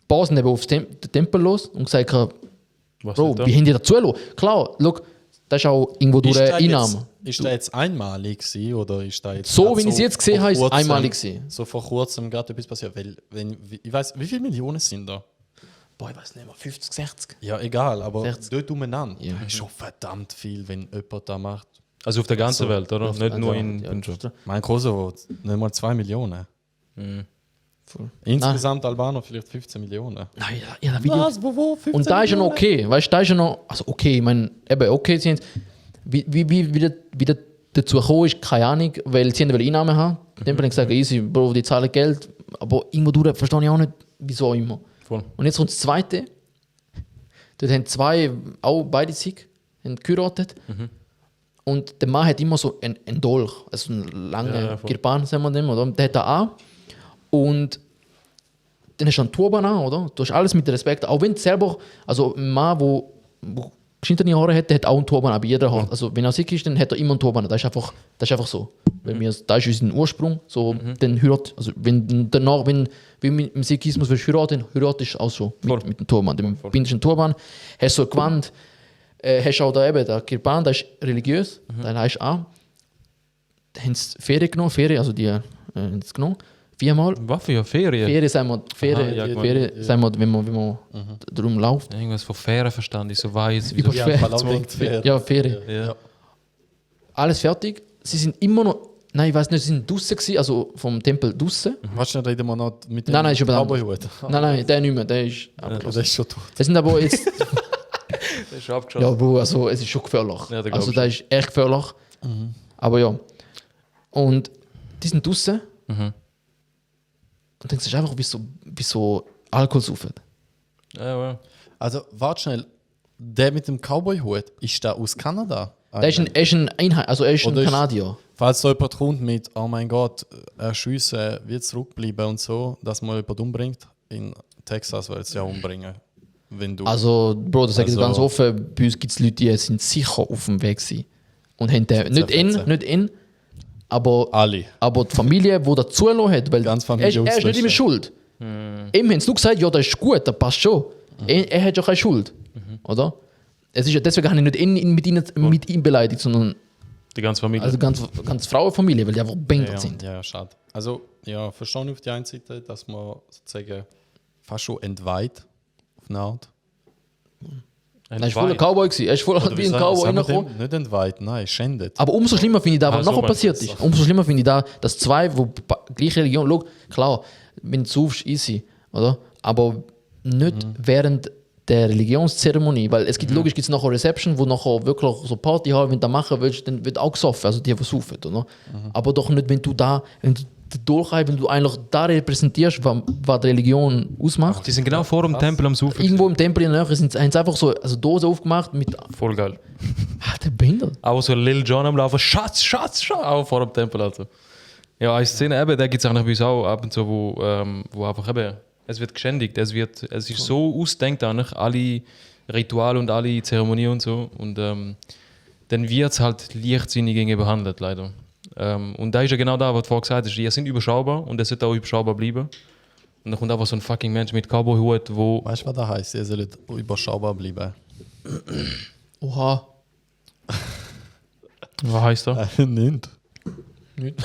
Basen eben aufs den Tempel los und gesagt, Was Bro, hat er? wie haben die dazu gelassen? Klar, look, das ist auch irgendwo durch eine Einnahme. Ist der jetzt einmalig gewesen, oder ist da jetzt... So, gerade wie ich es jetzt gesehen vor habe, ist kurzem- einmalig gewesen. So vor kurzem gerade etwas passiert. Weil, ich weiß, wie viele Millionen sind da? Boah, ich weiß nicht mehr, 50, 60. Ja, egal, aber 60. dort umeinander Ja. ist schon verdammt viel, wenn jemand da macht. Also auf der ganzen So. Welt, oder? Nicht nur in ja, Punjab. Mein Kosovo, nicht mal 2 Millionen. Voll. Insgesamt Albaner vielleicht 15 Millionen. Nein, ja, das Video. Wo? 15 Und da ist ja noch Millionen? okay, weißt du, da ist ja noch, also okay, ich meine, eben okay, sie haben, wie das dazu gekommen ist, keine Ahnung, weil sie eine Einnahme haben. Dann haben sie gesagt, easy, Bro, die zahlen Geld, aber irgendwo durch verstehe ich auch nicht, wieso immer. Voll. Und jetzt kommt das Zweite, dort haben zwei, auch beide Sieg, haben geheiratet. Und der Mann hat immer so einen Dolch, also einen langen Ja, voll. Kirpan, sagen wir dem, oder? Der hat da an. Und dann hast du einen Turban an, oder? Du hast alles mit Respekt. Auch wenn du selber, also ein Mann, der geschnittene Haare hat, der hat auch einen Turban an, bei jeder Haar. Also wenn er Sikh ist, dann hat er immer einen Turban an. Das ist einfach so. Weil das ist unser Ursprung. So, dann heirat, also wenn danach, wenn mit dem Sikhismus willst heiraten, dann heiratest du auch so mit dem Turban. Dann bindest du einen Turban, hast so ein Gewand, hast auch da eben der Kirpan, das ist religiös, da heißt an. Da haben sie Ferien, also die haben sie genommen, 4-mal. Was für eine Ferien? Ferien sagen wir, ja, sagen wir, wenn man darum läuft. Irgendwas von Ferien verstanden, ich so weiß. Über Ja, Ferien. Ferien. Ja, Ferien. Ja. Alles fertig. Sie sind immer noch, nein, ich weiß nicht, sie sind draußen gewesen, also vom Tempel draußen. Weißt du, reden wir noch mit dem Nein, ist jemand Cowboy-Hut? Nein, der nicht mehr, der ist Ja, abgeschlossen. das ist schon tot. Es sind aber jetzt, Das ist abgeschossen. ja, Bro, also es ist schon gefährlich. Ja, da glaub Also ich das ist echt gefährlich. Aber ja. Und die sind draußen. Und denkst du einfach, wie so Alkohol saufen. Ja. Also, warte schnell. Der mit dem Cowboy-Hut, ist der aus Kanada? Er ist ein Einheit, also er ist ein Oder ist- Kanadier. Falls da jemand kommt mit, oh mein Gott, erschiessen, wird zurückbleiben und so, dass man jemanden umbringt, in Texas wird es ja umbringen. Wenn du. Also, Bro, das sage ich Also- ganz offen, bei uns gibt es Leute, die sind sicher auf dem Weg gewesen. Und haben den, nicht ihn, aber alle. die Familie, die das zulassen hat, weil Ganz Familie er ist nicht auslöschen. immer schuld. Ihm haben sie nur gesagt, ja, das ist gut, das passt schon. Er hat ja keine Schuld. Oder? Es ist ja, deswegen habe ich nicht ihn mit ihm beleidigt, sondern Die ganze Familie. also ganz Frauenfamilie, weil die einfach behindert Ja, sind. ja, schade. Also, ja, verstehe ich auf die einen Seite, dass man sozusagen fast schon entweiht, auf eine Art. Er war voll ein Cowboy gewesen. Er ist voll wie ein Cowboy Sagen wir reingekommen. dem? Nicht entweiht, nein, schändet. Aber umso schlimmer finde ich da, was so nachher meinst du passiert das. ist. Umso schlimmer finde ich da, dass zwei, die gleiche Religion, schau, klar, wenn du saufst, easy, oder? Aber nicht während der Religionszeremonie, weil es gibt logisch gibt's nachher Reception, wo nachher wirklich so Party haben, wenn du das machen willst, dann wird auch gesoffen, also die, die saufen, oder? Aber doch nicht, wenn du durchhebst, wenn du eigentlich da repräsentierst, was die Religion ausmacht. Die sind genau vor dem Tempel am Sufen. Irgendwo im Tempel in der Nähe haben sie einfach so also Dose aufgemacht mit Voll geil. der behindert. Auch so Lil Jon am Laufen, Schatz, auch vor dem Tempel. Also. Ja, eine Szene eben, da gibt es eigentlich bei uns auch ab und zu, wo einfach eben, es wird geschändigt, es ist so ausdenkt eigentlich, alle Rituale und alle Zeremonien und so. Und dann wird es halt leichtsinnig irgendwie behandelt, leider. Und da ist ja genau da, was du vorhin gesagt hast, die sind überschaubar und das sollte auch überschaubar bleiben. Und dann kommt einfach so ein fucking Mensch mit Cowboy-Hut, wo... Weißt du, was das heisst? Ihr sollt überschaubar bleiben. Oha. Was heisst das? Nicht. Nicht.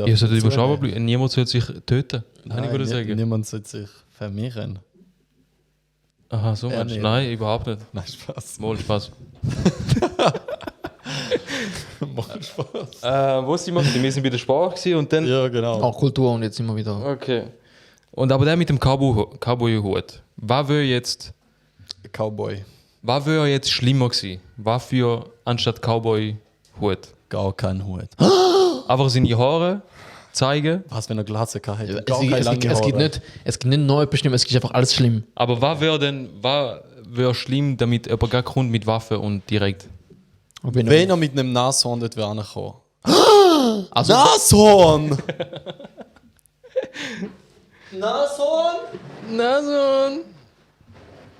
Ihr solltet überschaubar bleiben. Niemand sollte sich töten. Nein, ich würde Nein, sagen. niemand sollte sich vermehren. Aha, so meinst du? nicht. Nein, überhaupt nicht. Nein, Spaß. Wohl, Spaß. Mal Spaß. Wo sind wir? Wir sind bei der Sprache und dann... Ja, genau. Auch Kultur und jetzt sind wir wieder. Okay. Und aber der mit dem Cowboy-Hut, was wäre jetzt schlimmer gewesen? Was für anstatt Cowboy-Hut? Gar kein Hut. Einfach seine Haare zeigen. Was, wenn er Glatze gehabt hätte? Es gibt nicht neu bestimmt, es gibt einfach alles schlimm. Aber was wäre schlimm, damit jemand gar kommt mit Waffen und direkt? Wenn Wenn er mit einem Nashorn dort wäre angekommen. also, Nashorn! Nashorn!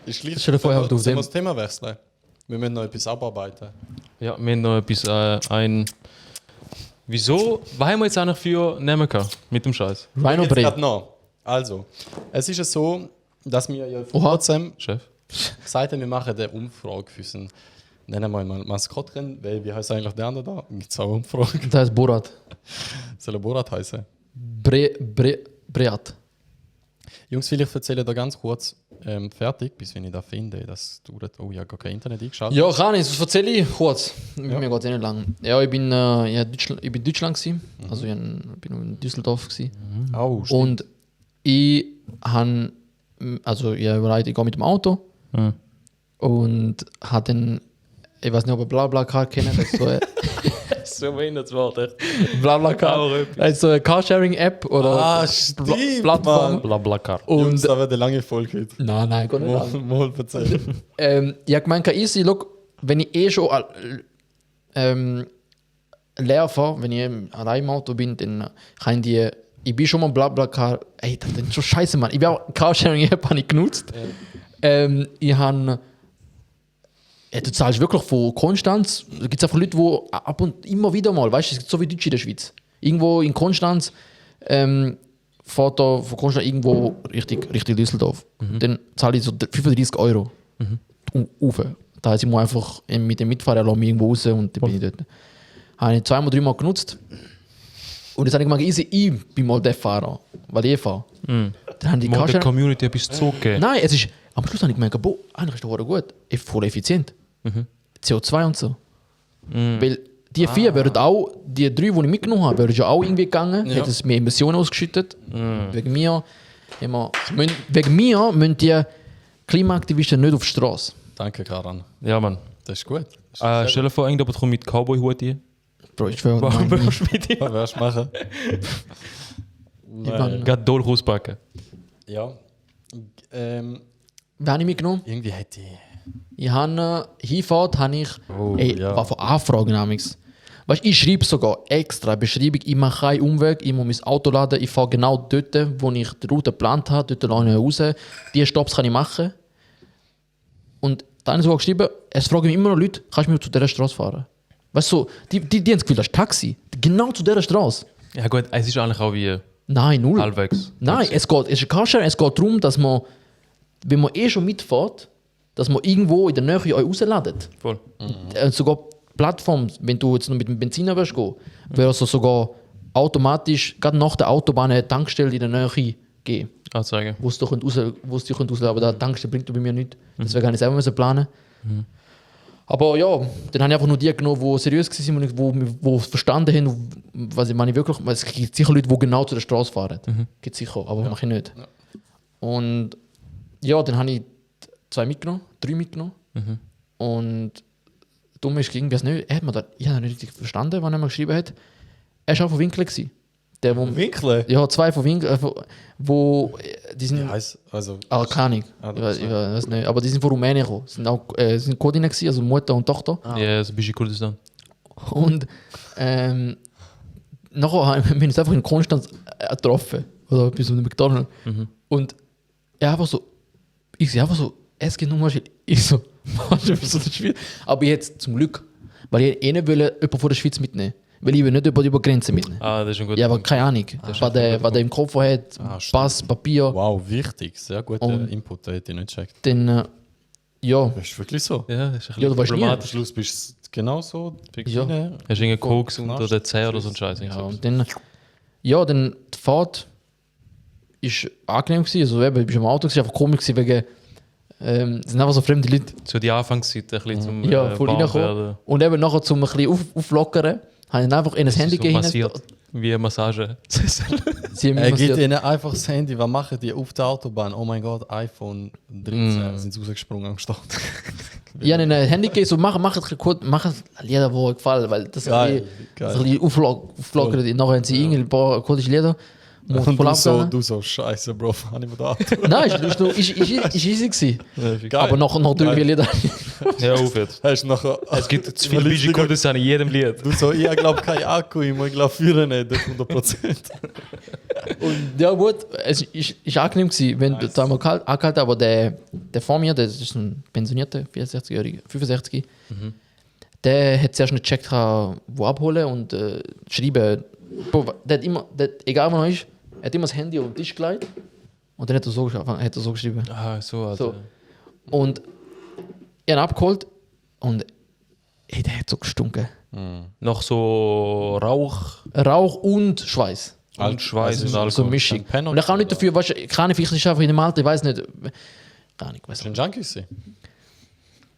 Ich schließe. Stell dir vor, du Sollen wir dem- das Thema wechseln? Wir müssen noch etwas abarbeiten. Ja, wir haben noch etwas, Wieso? Was haben wir jetzt eigentlich für Namen gehabt mit dem Scheiß? Rhino Jetzt Bray. grad noch. Also, es ist ja so, dass wir ja vor Oha. kurzem Chef? gesagt haben, wir machen eine Umfrage für unseren, nennen wir mal Maskottchen, weil wie heißt eigentlich der andere da? Gibt es auch eine Umfrage? Das heißt Borat. Soll er Borat heißen? Breat. Jungs, vielleicht erzähle da ganz kurz fertig, bis wenn ich da finde. Das dauert. Oh, ich habe gar kein Internet eingeschaltet. Ja, kann ich, das erzähle ich kurz. Mir geht es eh nicht lang. Ja, ich bin in Deutschland gewesen. Also ich bin in Düsseldorf gewesen. Oh, stimmt. Und ich habe, also ich gehe mit dem Auto Mhm. und habe dann, ich weiß nicht, ob ihr BlaBlaCar kennt, das ist so eine So behindert das Wort, echt. BlaBlaCar, das ist so eine Carsharing-App oder stimmt, Plattform. Mann. Blablakar. Jungs, Und da wird eine lange Folge heute. nein, gar nicht lang. Mal erzählen. Ich habe gemeint, easy, look, wenn ich eh schon leer fahre, wenn ich allein im Auto bin, dann kann ich bin schon mal BlaBlaCar, ey, das ist schon scheiße, Mann. Ich bin auch Carsharing-App habe ich genutzt. Ich habe, du zahlst wirklich von Konstanz, da gibt es einfach Leute, die ab und immer wieder mal, weißt du, es gibt so wie Deutsche in der Schweiz. Irgendwo in Konstanz, fährt da von Konstanz irgendwo Richtung Düsseldorf. Dann zahle ich so 35 €. Rauf. Da heißt, ich muss einfach mit dem Mitfahrer lassen mich irgendwo raus und dann bin ich dort. Habe ich 2-mal, 3-mal genutzt. Und jetzt habe ich gemeint, ich bin mal der Fahrer, weil ich fahre. Dann haben die Mal der Carsharing... Community etwas zugegeben. Nein, es ist... Am Schluss habe ich gemeint, boah, eigentlich ist das gut. Voll effizient. CO2 und so. Weil die 4 würden auch, die 3, die ich mitgenommen habe, würden ja auch irgendwie gegangen. Ja. Hätten es mehr Emissionen ausgeschüttet. Wegen mir müssen die Klimaaktivisten nicht auf die Straße. Danke, Karan. Ja, Mann. Das ist gut. Stell dir vor, irgendjemand kommt mit Cowboy-Hut hier. Bro, ich schwöre, Warum nein, willst du mit dir? Was wirst du machen? Nein. Gerade Dolch auspacken. Ja. wer habe ich mitgenommen? Irgendwie hätte ich. Ich habe Hinfahrt habe ich, Oh, ja. war von Anfragen namens. Weißt du, ich schreibe sogar extra eine Beschreibung, ich mache keinen Umweg, ich muss mein Auto laden, ich fahre genau dort, wo ich die Route geplant habe, dort lasse ich raus. Diese Stops kann ich machen. Und dann habe ich sogar geschrieben, es fragen mich immer noch Leute, kannst du mich zu dieser Straße fahren? Weißt du, so, die haben das Gefühl, das ist Taxi. Genau zu dieser Straße. Ja gut, es ist eigentlich auch wie Nein, null. halbwegs. Nein, es ist Carsharing, es geht darum, dass man, wenn man eh schon mitfährt, dass man irgendwo in der Nähe euch rausladet. Voll. Sogar Plattform, wenn du jetzt noch mit dem Benziner willst gehen, wäre es sogar automatisch, gerade nach der Autobahn, eine Tankstelle in der Nähe geben, Anzeigen. wo es dich rausladen. Aber der Tankstelle bringt bei mir nichts. Deswegen habe ich selber müssen planen. Aber ja, dann habe ich einfach nur die genommen, die seriös waren und die verstanden haben, was ich meine wirklich. Es gibt sicher Leute, die genau zu der Straße fahren. Gibt sicher, aber mache ich nicht. Und ja, dann habe ich 3 mitgenommen. Und dumm ist irgendwie nicht. Ich habe nicht richtig verstanden, was er mir geschrieben hat. Er war auch von Winkel. Der, wo, Winkle? ja, 2 von Winkel, die sind. Ja, heißt, also. Keine Ahnung. Ich weiß nicht. Aber die sind von Rumänien gekommen. Sind Kurdinnen gewesen, also Mutter und Tochter. Ja, so bist du in Kurdistan. Und nachher haben wir uns einfach in Konstanz getroffen. Oder bis zum McDonald's. Und er einfach so, ich sehe einfach so, es geht nur mal. Ich so, was ist so schwierig. Aber jetzt zum Glück Weil ich eh nicht wollte, jemanden von der Schweiz mitnehmen. Weil ich will nicht jemanden über die Grenze mitnehmen. Ah, das ist ein guter Ja, aber Punkt. keine Ahnung. Was der im Kopf hat, stimmt. Pass, Papier, Wow, wichtig. Sehr guter Und- Input, den hätte ich nicht gecheckt. dann ja. Das ist wirklich so. Ja, das ist ein Ja, bisschen du weißt nie. Am Schluss bist du genauso. Ja. Hast du irgendeinen Koks Von unter den Zähnen oder so ein Scheiß? Ja, und dann, dann die Fahrt ist angenehm gewesen. Also eben, ich bin im Auto, es war einfach komisch gewesen, wegen es sind einfach so fremde Leute. So die Anfangszeit ein bisschen zum Ja, voll warm reinkommen. werden. Und eben nachher zum ein bisschen auflockern, habe ich einfach in ein Handy So gegeben. massiert. Wie eine Massage. Sie haben Er mich gibt massiert. ihnen einfach das Handy. Was machen die auf der Autobahn? Oh mein Gott, iPhone 13 sind sie rausgesprungen am Start. Ich habe ihnen ein Handy gegeben, so machen Lieder, die euch gefallen, weil das Geil, ein bisschen auflockert. Nachher haben sie ein paar coole Lieder. Und Voll du so, scheiße, Bro, habe ich mir da. Nein, ist easy gewesen. Geil. Aber noch 3 Lieder. Ja, auf jetzt. Hast du nachher. Es gibt zu viele Bijou-Codes in jedem Lied. Du so, ich glaube kein Akku, ich glaube führen nicht, 100%. Und ja gut, es ist angenehm gewesen, wenn du einmal angehalten, aber der vor mir, der ist ein pensionierter 64-Jähriger, 65, der hat zuerst nicht gecheckt, wo abholen und schreiben. Bro, der hat immer, egal wo er ist, er hat immer das Handy auf den Tisch gelegt und dann hat er so geschrieben. Ah, so, also. So. Und ich habe ihn abgeholt und ey, der hat so gestunken. Noch so Rauch Rauch und Schweiß. und Schweiß und So Alkohol. eine Mischung. Penner Und er kann auch nicht dafür, weißt du, keine vielleicht ist er einfach in dem Alter, ich weiß nicht. Gar nicht, weiß Ein nicht. Junkie gewesen.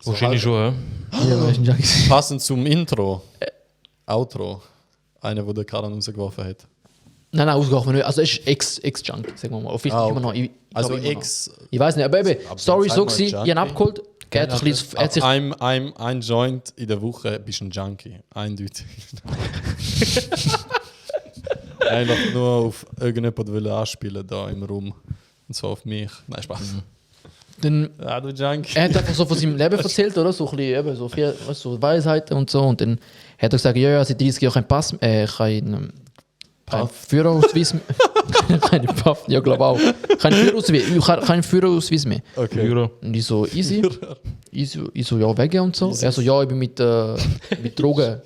Wahrscheinlich schon, ja. Ja, weiß nicht. Passend zum Intro, Outro, einer, wo der Karren rausgeworfen hat. Nein, ausgeworfen nicht. Also er ist Ex-Junk, sagen wir mal. Vielleicht Ah, immer noch. Ich Also glaube immer Ex. noch. Ich weiß nicht, aber eben, Aber Story sag so mal gewesen, ich Junkie. habe ihn abgeholt, er hat, er hat sich... Ein Joint in der Woche bist ein Junkie. Eindeutig. Einfach nur auf irgendjemanden wollen anspielen da im Raum. Und zwar auf mich. Nein, Spaß. Dann, Ja, du Junkie. er hat einfach so von seinem Leben erzählt, oder? So ein bisschen, eben, so viel, weißt, du, so Weisheiten und so. Und dann hat er gesagt, ja, seit 30 Jahren kein Pass, kein Führerausweis mehr. Kein Pass, ja, glaube auch. Kein Führerausweis mehr. Okay. Euro. Und ich so, easy. Ich so, ja, wegen und so. Er so, ja, ich bin mit Drogen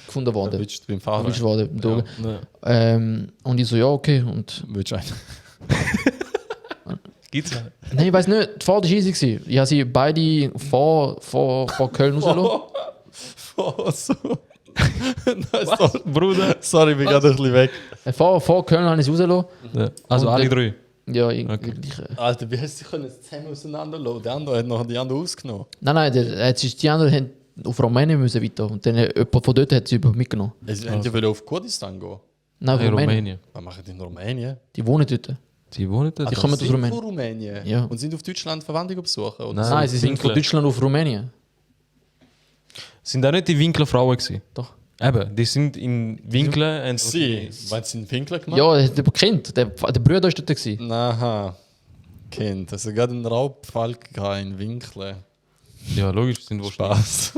gefunden worden. Willst du beim Fahren? Erwischt worden mit Drogen. Ja. Und ich so, ja, okay. Und Willst du einen? Gibt's ja. nein, ich weiß nicht, die Fahrt war easy gewesen. Ich habe sie beide vor Köln rausgelassen. Oh, so. Nein, sorry. Bruder? Sorry, ich bin gerade ein bisschen weg. Vor Köln habe ich sie rausgelassen. Ja. Also Und alle der- drei. Ja, Okay. Alter, wie hast du können zusammen auseinanderlassen? Der andere hat noch die andere ausgenommen. Nein, die anderen haben auf Rumänien müssen weiter. Und dann jemand von dort hat sie über mitgenommen. Haben die wollen auf Kurdistan gehen? Nein, auf In Rumänien. Rumänien. Was machen die in Rumänien? Die wohnen dort. Die wohnen dort? Die kommen aus Sind Rumänien. von Rumänien? Ja. Und sind auf Deutschland Verwandlung besuchen? Oder? Nein. Nein, sie sind von Winkler. Deutschland auf Rumänien. Sind auch nicht die Winkler-Frauen gewesen? Doch. Eben, die sind in Winkler und Sie, weil sie einen Pinkel gemacht Ja, der Kind, der Bruder war dort. Gewesen. Aha. Kind, also gerade einen Raubfall gehabt in Winkeln. Ja, logisch, sind wahrscheinlich. Spaß.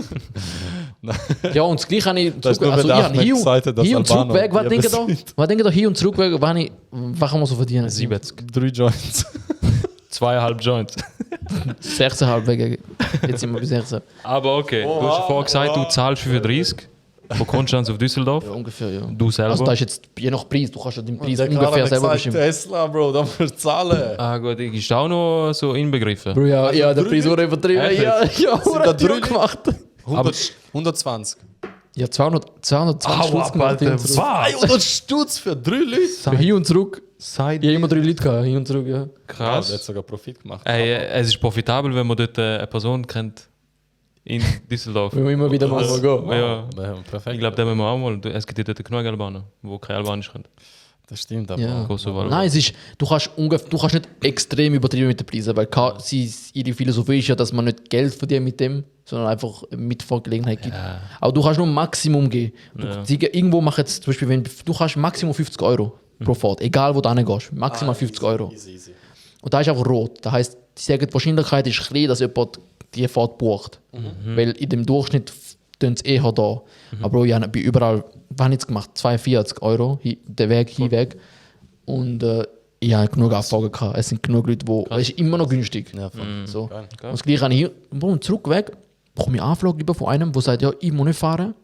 Ja, und das Gleiche habe ich Das ist nur, also wenn ich der habe Ahmed gesagt hat, dass Hin- und Albaner Zurückweg, was Liebe denkt ihr da? sind. Was denkt ihr da? Hin- und Zurückweg, was kann man so verdienen? 70. 3 Joints. 2,5 Joints. 16,5 Wege. Jetzt sind wir bei 16. Aber okay, du hast ja vorher gesagt, du zahlst 35. Wo kommst du dann auf Düsseldorf? Ja, ungefähr, ja. Du selber? Also da ist jetzt je nach Preis, du kannst ja den Preis Der ungefähr Karren hat selber gesagt, bestimmen. Tesla, Bro, da musst du zahlen. Ah gut, ist auch noch so inbegriffen. Bro, ja, ja, der drei Preis wurde übertrieben. Echt? Ja, ja, Sind da wurde drei drüber gemacht. 120. Ja, 220 Stutz gemacht. Hin und zurück. 200 Stutz für 3 Leute. Für hin und zurück. Seit Ich habe immer 3 Leute gehabt, hin und zurück, ja. Ja, krass. der hat sogar Profit gemacht. Ey, es ist profitabel, wenn man dort eine Person kennt in Düsseldorf. Wir müssen immer wieder mal gehen. Ja, Ja, perfekt. ich glaube, da müssen wir auch mal. Es gibt ja dort genug Albaner, die kein Albanisch können. Das stimmt aber. Ja. Kosovo. Nein, es ist, du kannst nicht extrem übertrieben mit den Preisen, weil ihre Philosophie ist ja, dass man nicht Geld verdient mit dem, sondern einfach Mitfahrgelegenheit gibt. Aber du kannst nur ein Maximum geben. Irgendwo machen jetzt, zum Beispiel, du kannst Maximum 50 Euro pro Fahrt, egal wo du hingehst, maximal 50 Euro. Easy, easy. Und da ist einfach rot. Das heisst, sie sagen, die Wahrscheinlichkeit ist klein, dass jemand die Fahrt bucht. Weil in dem Durchschnitt tun sie eher da. Aber ich habe bei überall, was habe ich jetzt gemacht? 42 Euro, der Weg, hinweg. Und ich habe genug Abfahrten gehabt. Es sind genug Leute, es ist immer noch günstig. Ja, voll. So. Geil. Und das Gleiche habe ich hier, und zurück weg, bekomme ich Anfrage über von einem, der sagt, ja, ich muss nicht fahren.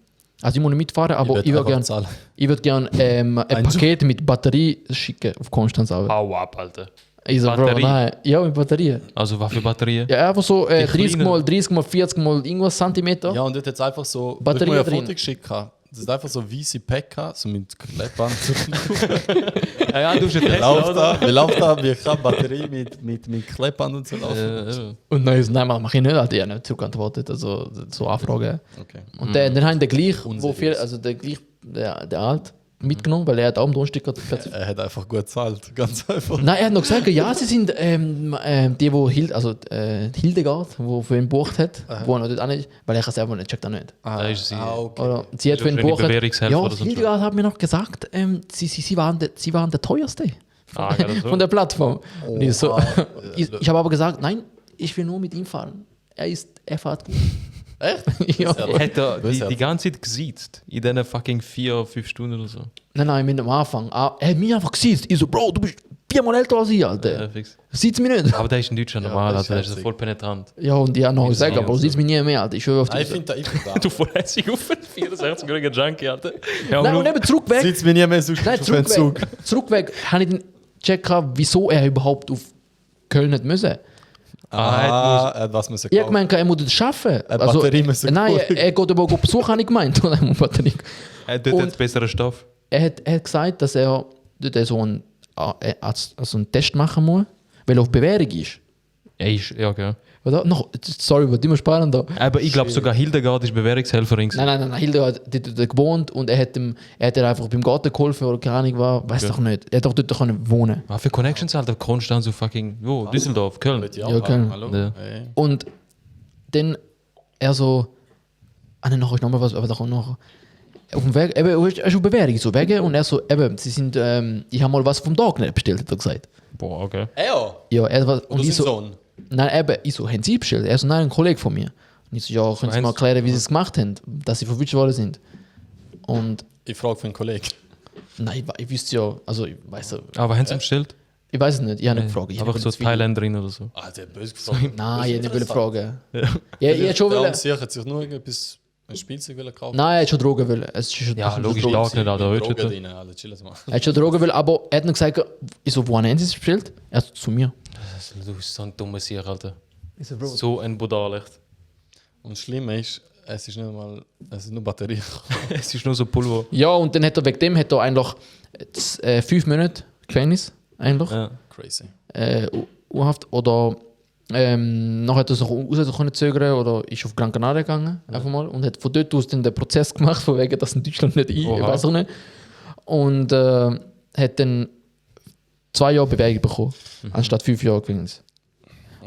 Also ich muss nicht mitfahren, aber ich würde gerne ein Paket mit Batterie schicken auf Konstanz. Hau ab, Alter. Ich so, Bro, Batterie? nein. Ja, mit Batterie. Also was für Batterien? Ja, einfach so 30 kleinen? mal 30 mal 40 mal irgendwas Zentimeter. Ja, und dort hat es einfach so. Batterie ich mir ein drin. Foto geschickt. Das ist einfach so weiße Päcker, so mit Klebband. Ja, du hast einen Tesla, oder? Wie läuft da? Wie kann Batterie mit Klebband und so laufen? Und dann ist nein, mach ich nicht, hat er nicht zurückgeantwortet, also so Anfragen. Okay. Und dann haben den gleich, Unseriös. also der gleich, der Alt, mitgenommen, weil er hat auch am Donnerstag plötzlich. Er hat einfach gut gezahlt, ganz einfach. Nein, er hat noch gesagt, ja, sie sind die, wo Hildegard, die für ihn gebucht hat, wo er noch dort auch nicht, weil er selber nicht, checkt er nicht. Da ist sie. Okay. Oder sie hat für ihn wahrscheinlich gebucht. Bewährungshelfer Ja, oder so. Hildegard hat mir noch gesagt, sie waren der teuerste Gerade so. von der Plattform. Und ich so, Oha. ich habe aber gesagt, nein, ich will nur mit ihm fahren. Er fährt gut. Echt? Ja. Ja. Hat er Böse. die ganze Zeit gesiezt? In diesen fucking 4-5 Stunden oder so? Nein, mit am Anfang. Er hat mich einfach gesehen. Ich so, Bro, du bist 4-mal älter als ich, Alter. Ja, fix. Sieht's mich nicht. Aber der ist in Deutschland Ja, normal, das ist also der ist herzig. voll penetrant. Ja, und ich habe noch gesagt, Ja, Bro, so. sieht's mich nie mehr, Alter. Ich schwöre auf Nein, dich. ich finde da. Du verlässig auf einen 64-jährigen Junkie, Alter. Ja, Nein, und eben zurückweg. Sitzt mir nie mehr so Nein, auf den Zug. zurückweg habe ich den Check gehabt, wieso er überhaupt auf Köln nicht müssen. Er hat was müssen Ich habe kaufen. gemeint, er muss das schaffen. Batterie müssen nein, kaufen. er geht aber besuchen, habe ich gemeint. Oder? Er muss Batterie. Er hat dort Und- jetzt besseren Stoff. Er hat gesagt, dass er dort so einen Test machen muss, weil er auf Bewährung ist. Ja, okay. Oder? Noch, sorry, wird immer spannender. Aber ich glaube sogar Hildegard ist Bewährungshelferin. Nein, Hildegard hat dort gewohnt und er hat ihm einfach beim Garten geholfen oder keine Ahnung was, weiß Okay. doch nicht. Er hat doch dort können wohnen. Was für Connections, Alter? Konstanz auf fucking, Düsseldorf, Köln. Ja, Köln. Hallo? Ja. Hey. Und dann er so, dann noch mal was, aber doch noch auf dem Weg, eben, er ist auf Bewährung so Wege und er so, eben, sie sind, ich habe mal was vom Darknet bestellt, hat er gesagt. Boah, okay. Ja, Ja, er was, und und du ich sein so, Sohn. nein, eben, ich so, haben Sie bestellt? Er so, nein, ein Kollege von mir. Und ich so, ja, können Sie mal erklären, wie Sie es gemacht haben, dass Sie verwünscht worden sind? Und, Ich frage für einen Kollegen. nein, ich wüsste ja, also, ich weiß ja, Aber haben sie ihn bestellt? ich weiß es nicht, ich habe nicht gefragt. Ich Einfach habe so das Video- Thailänderin oder so. Ah, der hat böse gefragt. Nein, ich hätte nicht fragen. Ja, ich hätte schon Der wollen. Arme sicher hat sich nur ein Spielzeug kaufen. Nein, er hat schon Drogen wollen. Es ist schon, Ja, schon logisch, Drogen. Darknet, Alter. Drogen Heute. drin, alle chillen mal. Er hat schon Drogen wollen, aber er hat noch gesagt, ich so, wo haben Sie es bestellt? Er so, zu mir. Du bist so ein dummer Sieg, Alter. Ich so, Bro. So ein Budal, echt. Und das Schlimme ist, es ist nicht mal, es ist nur Batterie. Es ist nur so Pulver. Ja, und dann hat er wegen dem hat er eigentlich 5 Monate Gefängnis. Eigentlich. Ja. Crazy. U-Haft. Oder nachher hat er sich raus können zögern oder ist auf Gran Canaria gegangen. Einfach mal. Und hat von dort aus dann den Prozess gemacht, von wegen, dass in Deutschland nicht ich Oha. weiß auch nicht. Und hat dann 2 Jahre Bewährung bekommen, anstatt 5 Jahre Gefängnis.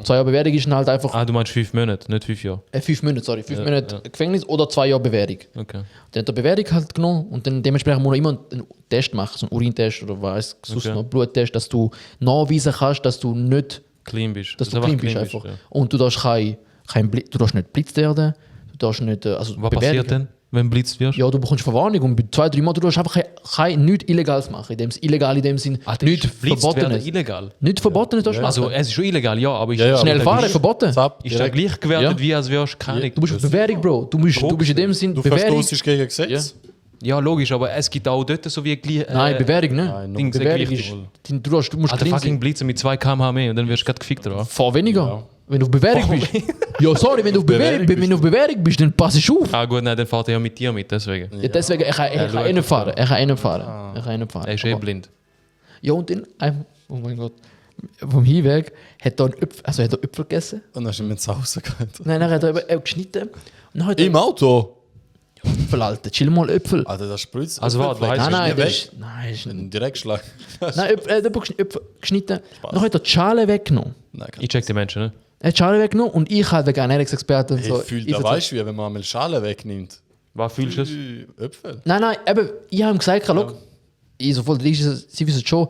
2 Jahre Bewährung ist dann halt einfach. Ah, du meinst 5 Monate, nicht 5 Jahre. 5 Monate, sorry. 5 Ja, Monate ja. Gefängnis oder 2 Jahre Bewährung. Okay. Dann hat er Bewährung halt genommen und dann dementsprechend muss er immer einen Test machen, so einen Urintest oder was, sonst Okay. noch einen Bluttest, dass du nachweisen kannst, dass du nicht, Clean bist. dass du einfach clean bist einfach. ja. Und du darfst du darfst nicht blitzt werden, du darfst nicht, also Was Bewährung- passiert denn, wenn du blitzt wirst? Ja, du bekommst Verwarnung und bei 2-3 Mal du darfst einfach nichts Illegales machen, illegal in dem Sinn, nichts blitzt werden Verbotenes. illegal. Nicht Verbotenes darfst du Also machen. es ist schon illegal, ja, aber ist Ja, ja, ist Schnell der fahren, gleich- verboten. Zap, Ist der gleich gewertet, wie als wärst du keine. Du bist auf Bewährung, Bro. Du bist in dem Sinn Du Bewährung. verstoßt gegen Gesetz? Ja, logisch, aber es gibt auch dort so wie gleich. Nein, Bewährung, ne? Nein, Ding, Bewährung Gewicht. ist, du musst Alter, clean fucking sein. Blitzen mit 2 km/h mehr und dann wirst du gerade gefickt, oder? Fahr weniger. Ja. Wenn du auf Bewährung bist. Ja, sorry, wenn du auf Bewährung bist, dann pass ich auf. Ah gut, nein, dann fährt er ja mit dir mit, deswegen. Ja, deswegen, er kann eh nicht fahren. Er kann eh nicht fahren. Er kann eh nicht fahren. Er ist eh Aber- blind. Ja, und dann, oh mein Gott, vom Hinweg hat er einen Äpfel, also hat er Äpfel gegessen. Und dann hast du ihn mit Hause gehabt. Nein, dann hat er eben geschnitten. Und dann hat er Im Auto? Äpfel, Alter, chill mal Äpfel. Alter, das spritzt. Also warte, Äpfelfleck. weißt Nein, du, nein, ist das nie weg. ist, nein, ist nicht. Ein Direktschlag. Nein, er hat Äpfel geschnitten. Dann hat er die Schale weggenommen. Nein, kein Ich check die Menschen, ne? Er hat die Schale weggenommen und ich halt wegen Ernährungsexperte und Ich so. fühle ich da, so- weißt du, wie wenn man einmal Schale wegnimmt. Was fühlst du es? Äpfel. Nein, eben, ich habe ihm gesagt, schau, ich so voll, sie wissen schon,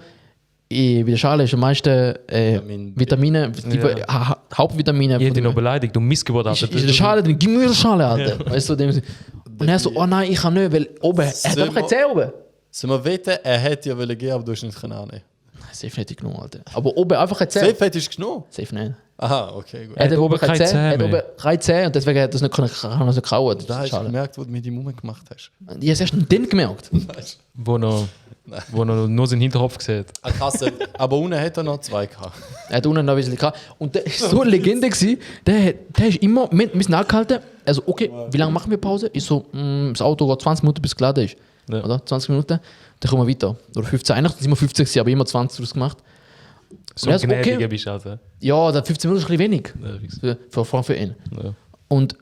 bei der Schale ist am meisten Vitamine, die Hauptvitamine. Ich hätte dich von noch beleidigt, du Missgeburt, ist Alter. in der Schale drin, gib mir die Schale, Alter. Weißt du, dem Sinn. Und er so, oh nein, ich kann nicht, weil oben, er hat Sind einfach keine wir- Zähne oben. Sollen wir wetten, er hätte ja wollen gehen, aber du hast nicht annehmen. Nein, safe nicht genommen, Alter. Aber oben einfach keine Zähne. Safe hättest du genommen. Safe nicht. Aha, okay, gut. Er hat oben keine keine Zähne, er hat Zähne. oben keine Zähne und deswegen hat er das nicht können, kann er das nicht kauen. Das Da ist hast du schade. gemerkt, wo du mit ihm rumgemacht hast. Ich habe es erst dann gemerkt. Wo noch nur seinen Hinterkopf sieht. Krass, aber unten hat er noch 2 gehabt. Er hat unten noch ein bisschen gehabt. Und der ist so eine Legende gewesen. Der ist immer, wir sind angehalten. Also, okay, wie lange machen wir Pause? Ich so, das Auto geht 20 Minuten, bis es geladen ist. Ja. Oder? 20 Minuten. Dann kommen wir weiter. Oder 15. Eigentlich sind wir 50 gewesen, aber immer 20 draus gemacht. So Ja, ist gnädiger okay. bist du also. Ja, dann 15 Minuten ist ein bisschen wenig. Ja, wie gesagt. Für ihn. Ja. Und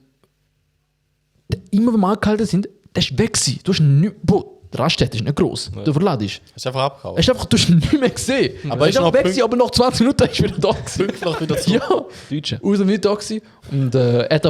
immer wenn wir angehalten sind, der ist weg gewesen. Du hast nicht, Bro, die Raststätte ist nicht gross. Du verladest. Hast du einfach abgehauen? Er ist einfach, du hast ihn nicht mehr gesehen. Aber er ist ist einfach noch weg gewesen, aber nach 20 Minuten ist er wieder da gewesen. Pünktlich wieder zurück. Ja, Deutsche. aus dem nicht da gewesen. Und er hat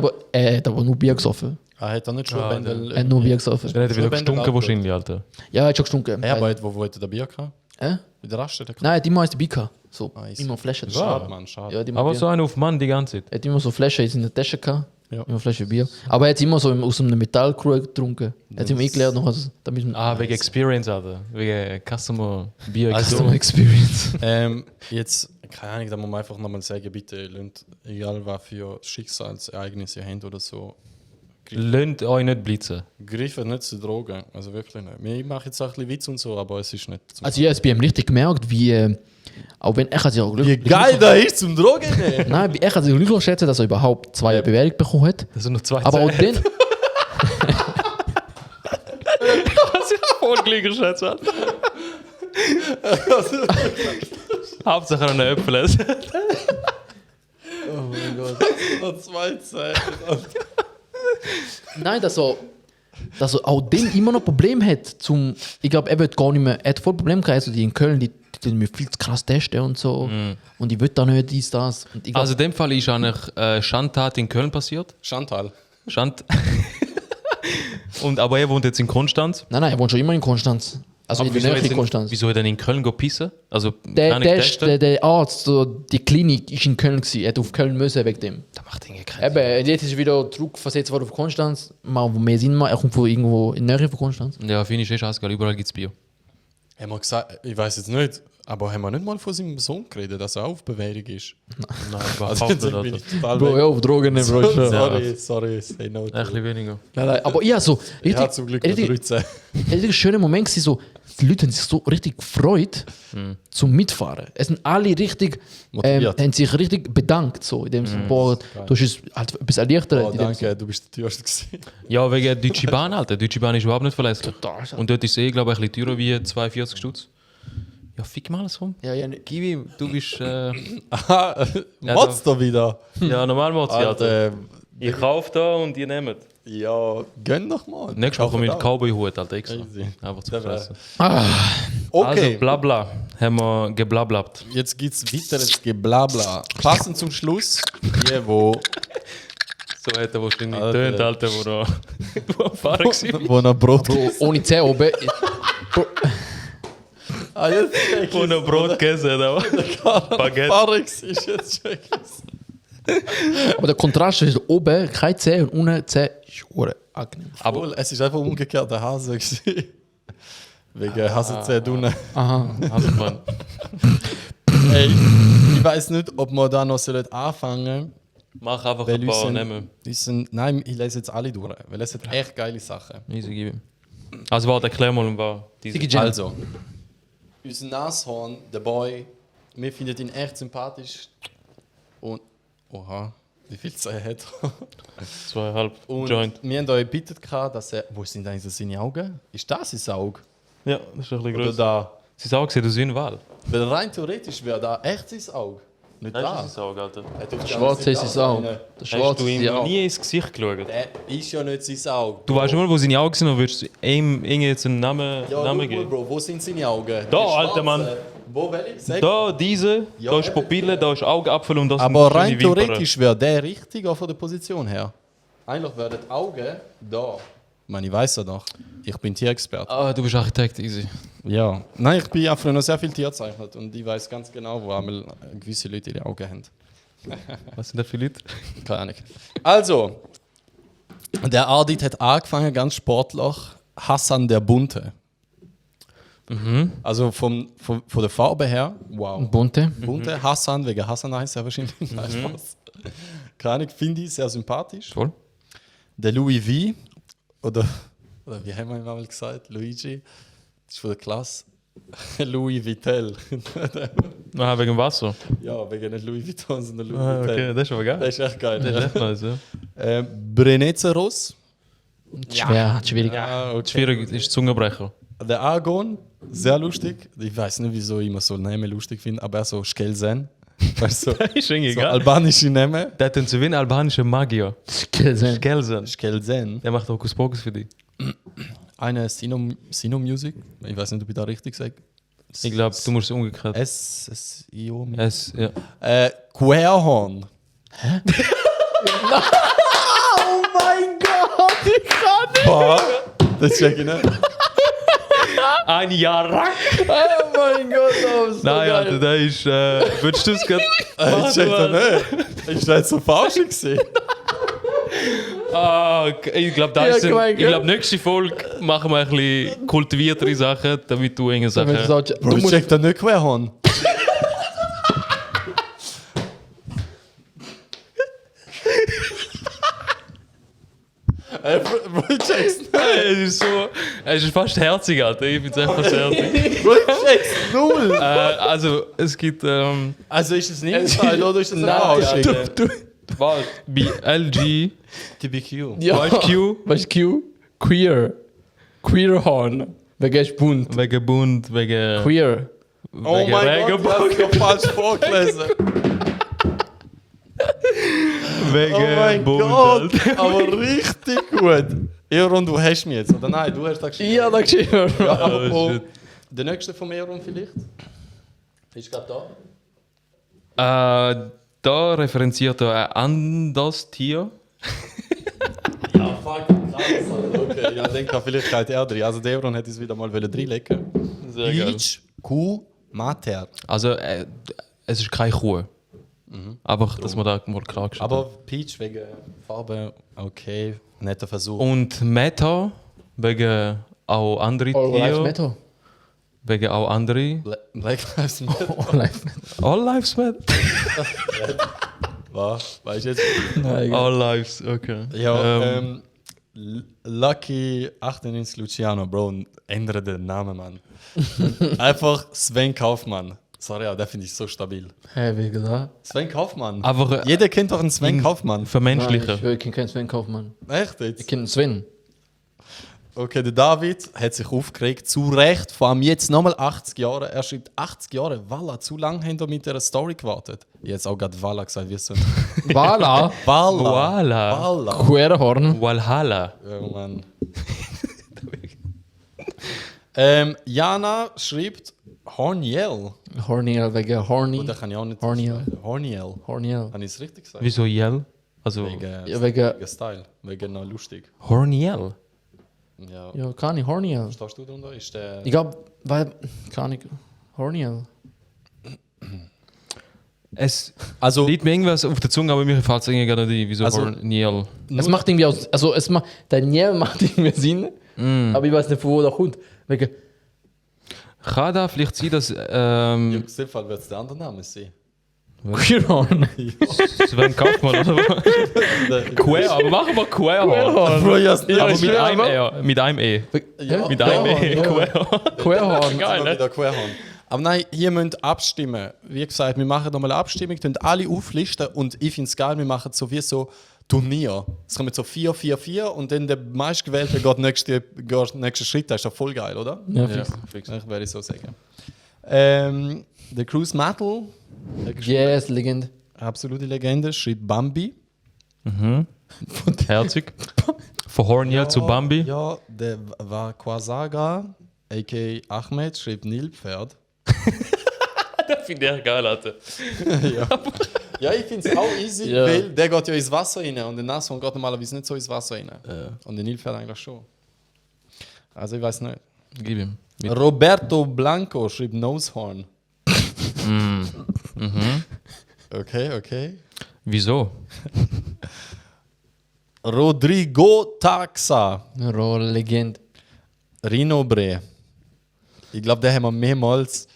aber nur Bier gesoffen. Er hat dann nicht schon Ah, Bändel. Er hat nur Bier gesoffen. Dann hat er wieder Schon gestunken Bändel wahrscheinlich, Alter. Ja, er hat schon gestunken. Ja, aber wo hat er das Bier gehabt? Äh? Mit der Raststätte? Nein, er hat immer eins dabei gehabt. So, Nice. immer Flaschen. Schade, Mann, schade. Ja, hat immer Aber Bier. so einer auf Mann die ganze Zeit. Er hat immer so Flaschen in seiner Tasche gehabt. Ja. Immer Flasche Bier. Aber er hat immer so aus einem Metallkrug getrunken. Er hat immer eingeleert noch. Also, damit man Ah, wegen Experience, Alter. Wegen Customer Bier. Also- Customer Experience. Jetzt, keine Ahnung, da muss man einfach nochmal sagen, bitte, lasst, egal was für Schicksalsereignisse ihr habt oder so, Lasst euch nicht blitzen. greifen nicht zu Drogen. Also wirklich nicht. Ich mache jetzt auch ein bisschen Witz und so, aber es ist nicht. Also, ich habe es bei ihm richtig gemerkt, wie. Auch wenn er hat sich auch Wie geil da ist zum Drogen nehmen! Nein, er hat sich glücklich schätzen, dass er überhaupt 2 Bewerbungen bekommen hat. Das sind noch 2 Aber auch dann. Das ist voll glücklich, Schatz, Alter. Hauptsache noch eine Äpfel essen. Oh mein Gott. Noch 2 Zähne. Nein, dass er auch dann immer noch Probleme hat. Ich glaube, er wird gar nicht mehr. Er hat voll Probleme gehabt. Also die in Köln, die tun mir viel zu krass testen und so. Und ich will da nicht dies, das. Und ich glaub, Also in dem Fall ist eine Schandtat in Köln passiert. Chantal. Schand. Und aber er wohnt jetzt in Konstanz. nein, er wohnt schon immer in Konstanz. Also in der Nähe in Konstanz. Wieso hat er in Köln pissen? Also Der Arzt, so, die Klinik, ist in Köln gewesen. Er hat auf Köln müssen wegen dem. Da macht irgendwie keinen Eben, jetzt ist er wieder zurückversetzt worden auf Konstanz. Mal, wo mehr Sinn macht. Er kommt von irgendwo in der Nähe von Konstanz. Ja, finde ich scheißegal. Überall gibt es Bier. Haben wir gesagt, ich weiß jetzt nicht, aber haben wir nicht mal von seinem Sohn geredet, dass er auch auf Bewährung ist? Nein, Also überhaupt jetzt nicht. bin Alter. ich total Bro, weg. ja, auf Drogen nicht, Bro. Sorry, say no. Ein bisschen weniger. Nein, aber ja, so Ich richtig, habe zum Glück noch 13. richtig schöner Moment gewesen, so, die Leute haben sich so richtig gefreut zum Mitfahren. Es sind alle richtig, Motiviert. haben sich richtig bedankt, so, in dem Sinne, boah, du hast es halt etwas erleichtert. Oh, in dem Sinne. danke, du bist der Teuerste gewesen. Ja, wegen der Deutsche Bahn, Alter. Die Deutsche Bahn ist überhaupt nicht verlässlich. Total. Und dort ist es glaube ich, ein bisschen teurer wie 42 Stutz. Ja, fick mal alles rum. Ja, ja, Kiwi, du bist. Aha, Motz da wieder. Ja, normal macht's ja. Alter, Ich kaufe da und ihr nehmt. ja, gönn doch mal. Nächstes Mal komme ich mit Kaufen Cowboy-Hut, Alter. Extra. Easy. Einfach zu Der wär- fressen. Okay, Also, blabla. Haben wir geblablabt. jetzt gibt es weiteres Geblabla. Passend zum Schluss, die, wo, So hat er wahrscheinlich Alter. getönt, Alter, wo er wo am Fahren war. wo noch Brot ohne Zähne oben. Ah, jetzt Wo er Brot gegessen hat. aber Baguette. Barix ist jetzt check ich's. Aber der Kontrast ist oben keine Zähne und unten Zähne ist hure angenehm. Aber Obwohl, es ist einfach umgekehrt der Hase gewesen. Wegen Hasezähne unten. Aha. also, man, Ey, ich weiß nicht, ob wir da noch anfangen sollen. mach einfach Weil ein paar nehmen. Nein, ich lese jetzt alle durch, weil es sind echt geile Sachen. Easy, gib ihm. Also, warte, erklär mal, um was diese. Sigi Gin. Also, unser Nashorn, der Boy, wir finden ihn echt sympathisch. Und, oha, wie viel Zeit hat er? 2,5 Und Joint. wir haben euch gebeten, dass er. Wo sind eigentlich seine Augen? Ist das sein Auge? Ja, das ist ein bisschen Oder größer. da? Sie sagen, sie ist wie ein Wal. Weil rein theoretisch wäre da echt sein Auge. Nicht da. Das ist Auge, Alter. Der schwarze ist sein Auge. Der Hast schwarze du ist ihm sein noch Auge. nie ins Gesicht geschaut? Der ist ja nicht sein Auge. Du weißt immer, wo seine Augen sind und würdest ihm jetzt einen Namen Ja, Namen schau mal, geben. Bro, wo sind seine Augen? Da, Die alter schwarzen. Mann. Wo, welche? Sag. Da, diese, Ja, da ist eben. Pupille, da ist Augapfel und das Aber sind rein schöne Wimpern. theoretisch wäre der richtig auch von der Position her. Eigentlich wären die Augen da. Ich meine, ich weiss ja doch. Ich bin Tierexperte. Ah, du bist Architekt, easy. Ja. Nein, ich bin einfach noch sehr viel Tier gezeichnet und ich weiß ganz genau, wo einmal gewisse Leute ihre Augen haben. Was sind das für Leute? Keine Ahnung. Also, der Ardit hat angefangen, ganz sportlich. Hassan der Bunte. Also von der Farbe her, wow. Bunte. Bunte, Hassan, wegen Hassan heißt er wahrscheinlich. Nein, Spaß. Keine Ahnung, finde ich sehr sympathisch. Voll. Der Louis V. Oder wie haben wir ihn mal gesagt? Luigi. Das ist von der Klasse. Louis Vuitton. Ah, wegen Wasser. Ja, wegen nicht Louis Vuitton, sondern Louis Ah, Vuitton. okay, das ist aber geil. Das ist echt geil. Das ist echt nice, ja. Brenezeros. Schwer, schwierig. Ja, okay. Schwierig ist Zungenbrecher. Der Argon, sehr lustig. Ich weiß nicht, wieso ich immer so Namen lustig finde, aber so Skelzen. Weißt du, Das ist irgendwie so geil. albanische Namen. Der hat so wie ein albanischer Magier. Skelzen. Gelsen. Skelzen. Der macht Hokus Pokus für dich. Eine Sino Music. Ich weiß nicht, ob ich da richtig sage. Ich glaube, du musst es umgekehrt. S-I-O. Es, ja. Querhorn. Oh mein Gott, ich kann nicht. Boah, das check ich nicht. Ein Jarak! Oh mein Gott, das ist so Nein, geil. Alter, der ist. Würdest du es gerade. Ich check das nicht. Ist das so falsch gewesen? Ah, ich glaube, Ja, ich gemein, glaube, nächste Folge machen wir ein bisschen kultiviertere Sachen, damit du irgendeine Wenn du Sachen. sagst, Bro, du ich musst, check das nicht Querhorn. Bro, ich check's nicht. Es ist so. Es ist fast herzig, Alter. Ich finde es echt fast herzig. Bro, ich check's null. Also, es gibt. Also ist es ein Inside oder ist es ein Nein, Ausschicken? Was? Bei LG, TBQ. ja, weißt du, Q? weißt du, Q? Queer. Queerhorn. Wegen ist bunt. Wegen Bund, wegen. Queer. Oh wegen mein Gott, du hast ja falsch vorgelesen. Wegen Oh mein Bund. Gott, Alter. aber richtig gut. Eron, du hast mich jetzt, oder nein? Du hast das geschrieben. Ja, da geschrieben. Ja, Oh, aber shit. der nächste von Eron vielleicht? Ist gerade da? Da referenziert er ein anderes Tier. Ja, fuck, krass. Okay, ja, den kann vielleicht halt er drin. Also der Eron hätte es wieder mal reinlegen. Sehr geil. Peach, Kuh, Mater. Also, es ist keine Kuh. Einfach, dass man da mal klargestellt Aber Peach wegen Farbe, okay, netter Versuch. Und Meta, wegen auch andere All Lives Tiere. Matter. Wegen auch andere. Black Lives Matter. All Lives Matter. All Lives Matter. Was? Weißt du jetzt? Nein, egal. All Lives, okay. Ja, Lucky 98 Luciano, Bro, ändere den Namen, Mann. Einfach Sven Kaufmann. Sorry, aber der finde ich so stabil. Hä, wie gesagt? Sven Kaufmann. Aber Jeder kennt doch einen Sven in- Kaufmann. Nein, vermenschlichen. ich kenne keinen Sven Kaufmann. Echt Ich jetzt? kenne Sven. Okay, der David hat sich aufgeregt. Zu Recht, vor allem jetzt nochmal 80 Jahre. Er schreibt 80 Jahre. Walla, zu lange haben wir mit dieser Story gewartet. Jetzt auch gerade Walla gesagt, wie es so. Wala. Walla. Voila. Walla. Queerhorn. Valhalla. Ja, Mann. Jana schreibt Horniel. Horniel wegen Horny. Oder kann ich auch nicht. Horniel. Horniel. Horniel. Habe ich es richtig gesagt? Wieso Yell? Also, Ja, wegen. Style. Wegen noch lustig. Horniel. Ja. Ja, kann ich. Horniel. Verstehst du darunter? Ist der. Ich glaube, weil. Kann ich. Horniel. Es Also, liegt mir irgendwas auf der Zunge, aber mir fällt es irgendwie gerade nicht. Wieso Also- Horniel? Es macht irgendwie aus. Also, es macht. Der Niel macht irgendwie Sinn. Aber ich weiß nicht, von wo der kommt. Wegen. Kann da vielleicht sein, dass im Fall wird es der andere Name sein. Queerhorn. Sven Kaufmann oder was? Queer, aber machen wir Queerhorn. Bro, ja, Aber ich mit schwör, einem aber- R. Mit einem E. Ja, Mit einem E. ja. Queerhorn. Queerhorn. Geil, ne? wieder Querhorn. Aber nein, hier müsst ihr abstimmen. Wie gesagt, wir machen nochmal eine Abstimmung, könnt alle auflisten und ich finde es geil, wir machen so wie so Turnier. Es kommen so 4, 4, 4 und dann der meistgewählte geht nächsten Schritt. Das ist doch voll geil, oder? Ja, fix. fix. Ich werde so sagen. Der Cruise Metal, Yes, Legend. absolute Legende, schreibt Bambi. Herzig. Von Horniel zu Bambi. Ja, der war Quasaga, a.k.a. Ahmed, schreibt Nilpferd. Das finde ich geil, Alter. Ja, ich finde es auch easy, Ja. weil der geht ja ins Wasser rein und der Nashorn geht normalerweise nicht so ins Wasser rein. Und der Nilpferd eigentlich schon. Also ich weiß nicht. Gib ihm. Roberto Blanco schreibt Nosehorn. Okay, okay. Wieso? Rodrigo Taxa, Roll Legend. Rhinobre. Ich glaube, den haben wir mehrmals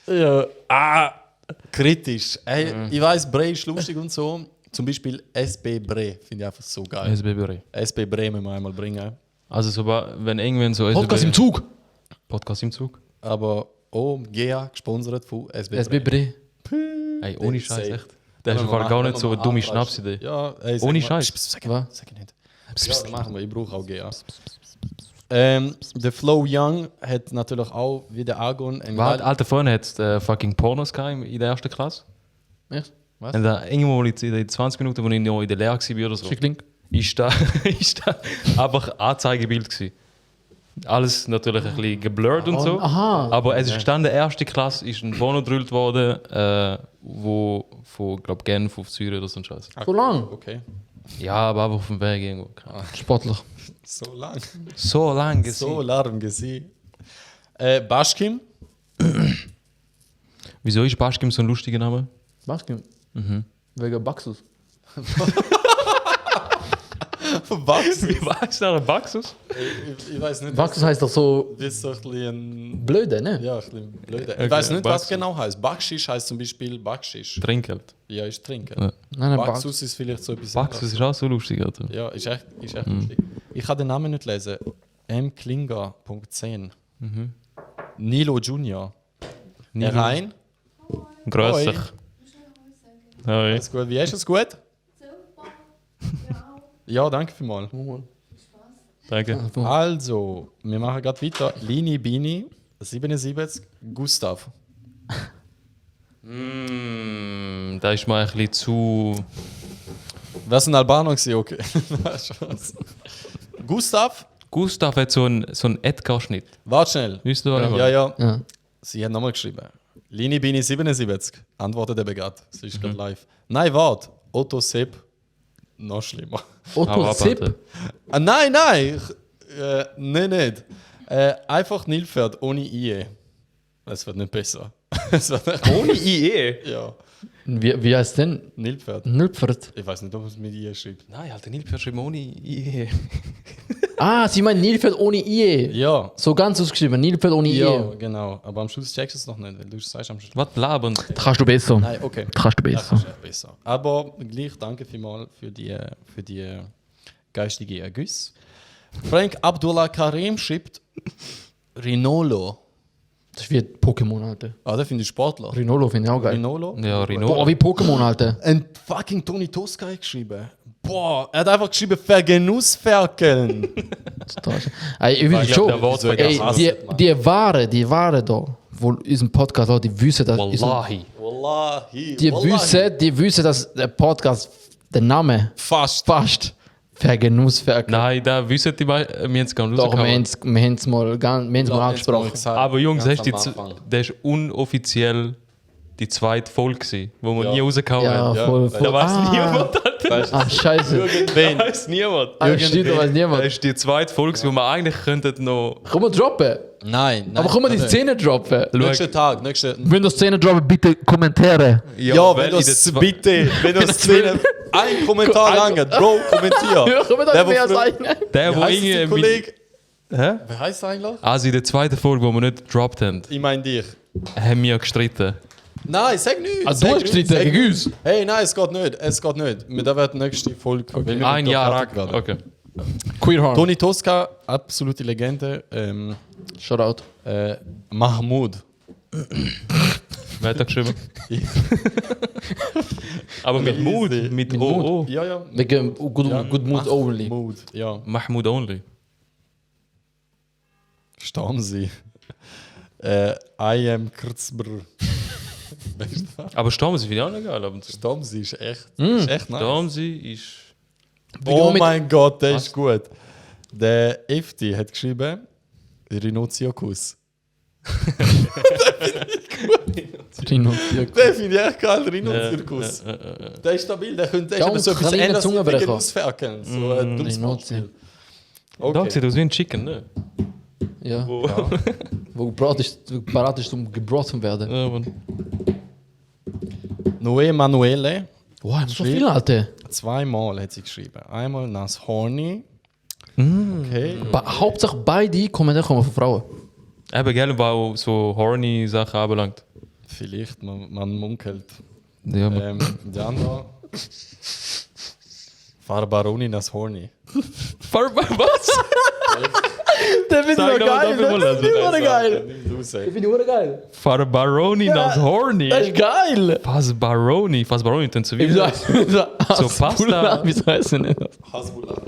kritisch. Ey, ich weiss, Bre ist lustig und so. Zum Beispiel SB Bre finde ich einfach so geil. SBB. SB Bre müssen wir einmal bringen. Also, so, wenn irgendwann so. Podcast im Zug. Podcast im Zug. Aber GEA gesponsert von SB Bre. SBB. Ey, ohne Scheiß, safe. echt. Das ist im Fall gar nicht so eine dumme Schnapsidee. Ja, ey, sag Ohne mal- Scheiß. Sag Was? ich nicht. Ja, machen wir. Ich brauche auch GEA. Der Flow Young hat natürlich auch wie der Argon ein Warte, alter Freund hat fucking Pornos gehabt in der ersten Klasse. Echt? Was? Und da irgendwo mal in den 20 Minuten, wo ich noch in der Lehre war oder so, Schickling. ist da einfach Anzeigebild gewesen. Alles natürlich ein bisschen geblurrt und so. Aha. Aber es ist gestanden, erste Klasse ist ein Porno gedrillt worden, wo von, glaube Genf auf Zürich oder so ein Scheiß. So lang. Okay. Ja, aber einfach auf dem Weg irgendwo. Sportlich. So lang. So lang So gesehen. lang gesehen. Baschkim. Wieso ist Baschkim so ein lustiger Name? Basketball. Wegen Baxus. Was? Wie weißt du Baxus? Ich weiß nicht. Baxus heißt doch so Das ist so ein bisschen. blöde, ne? Ja, ein bisschen blöd. Okay, Ich weiß nicht, was Baxus. genau heißt. Backschisch heißt zum Beispiel Backschisch. Trinkgeld. Ja, ist trinken. Ja. Nein, Baxus ist vielleicht so etwas. Baxus ist auch so lustig, Alter. Ja, ist echt lustig. Ich kann den Namen nicht lesen. mklinger.10. Nilo Junior. Nilo. Rein. Grösser. Hoi. Alles gut. Wie ist es gut? Ja, danke vielmals. Danke. Also, wir machen gerade weiter. Lini Bini, 77, Gustav. Da ist mal ein bisschen zu. Was ein Albaner gewesen? Okay. Spaß. Gustav, Gustav hat so einen Edgar-Schnitt. warte schnell. Wisst ihr, was ich Ja, meine? ja. Ja. Sie hat nochmal geschrieben. Lini Bini 77, antwortet er gerade. Sie ist gerade live. Nein, warte. Otto Sepp, noch schlimmer. Otto Hau ab, Sepp. Alter. Nein. Nein, nicht. Einfach Nilpferd ohne IE. Es wird nicht besser. Es wird nicht Ohne IE? ja, Wie heißt denn? Nilpferd. Nilpferd. Ich weiß nicht, ob es mit IE schreibt. Nein, Alter, Nilpferd schreibt ohne IE. Ah, sie meinen Nilpferd ohne IE. Ja. So ganz ausgeschrieben, Nilpferd ohne Ja, IE. genau. Aber am Schluss checkst du es noch nicht, weil du sagst am Schluss. Was labern? Das kannst du besser. Nein, okay. Das kannst du Das besser. ist echt besser. Aber gleich danke vielmals für die geistige Ergüsse. Frank Abdullah Karim schreibt Rinolo. Das ist wie Pokémon, Alter. Ah, der finde ich Sportler. Rinolo finde ich auch geil. Rinolo? Ja, Boah, Rino. wie Pokémon, Alter. Ein fucking Toni Tosca hat geschrieben. Boah, er hat einfach geschrieben Vergenussferkeln. Ey, ich will Ich schon. glaub, der Wort Ey, vergessen. die Ware da, wo unseren Podcast auch, die wissen, dass Wallahi. Wallahi. die wissen, dass der Podcast, der Name Fast. fast Vergenussferkel. Nein, da wissen die wir haben es gar nicht Doch, wir rausgehauen. haben es mal angesprochen. Aber Jungs, Ganz hast du am die Anfang. der ist unoffiziell die zweite Folge gewesen, wo wir Ja. nie rausgehauen Ja, haben. Ja, voll, da voll. Da weiß niemand, Alter. Ah, scheiße. Irgendwen. Da weiß niemand. Ah, stimmt, da weiß Das niemand. ist die zweite Folge, wo wir eigentlich könnten noch. Komm mal droppen. Nein. Aber komm mal die nein. Szene droppen. Nächsten Tag, nächsten. Wenn du Szene droppen, bitte Kommentare. Ja, weil wenn du in der es zwe- bitte, wenn du es ein Kommentar lange, Bro, kommentier. Ja, komm mal Der, da wo mehr früher- sagen. Der, Wie wo heißt der irgendwie. Kollege? Hä? Wer heißt er eigentlich? Also in der zweiten Folge, wo wir nicht gedroppt haben, Ich meine dich. haben wir gestritten. Nein, sag nichts. Ah, du hast gestritten gegen uns. Hey, nein, es geht nicht. Es geht nicht. Da wird die nächste Folge. weil wir Ein nicht Jahr fertig lang. werden. Okay. Queer Heart. Toni Tosca, absolute Legende. Shoutout. Mahmoud. Wer hat da geschrieben? Aber mit Mood, Easy. mit Mit OO. Ja, ja. Wegen Good Mood Only. Mahmoud, ja. Mahmoud only. Stormzy. I am Kurzbr. Aber Stormzy finde ich auch noch geil. ab und zu. Stormzy ist echt nice. Stormzy ist. Oh mit- mein Gott, der ist gut. Der Efti hat geschrieben, Rhinoceros. Rhino. Den finde ich echt geil, Rhinoceros. Der ist stabil, der könnte Ja, eben so und etwas kleine ähnliches Zungenbrecher. wie ausferkeln. So ein dummes Rhinoceros. Beispiel. Okay. Da sieht aus wie ein Chicken, ne? Ja. Wo? Wo parat ist zum gebrochen werden. Ja, Mann. Noé Manuele, Wow, so viel, Alter. zweimal hat sie geschrieben. Einmal Nas Horny. Okay. Hauptsache beide Kommentare kommen von Frauen. Eben, gell, weil auch so horny Sachen anbelangt. Vielleicht, man munkelt. Ja, Der andere. Farbaroni nas Horny. Was? Der finde ich Sag noch doch geil. mal, Das finde ich auch geil. Nimm du, sag. Das finde ich auch geil. Farbaroni nas horny. Das ist geil. Fasbaroni dann zu wie. So Pasta. Wie heißt denn das? Hasbullah.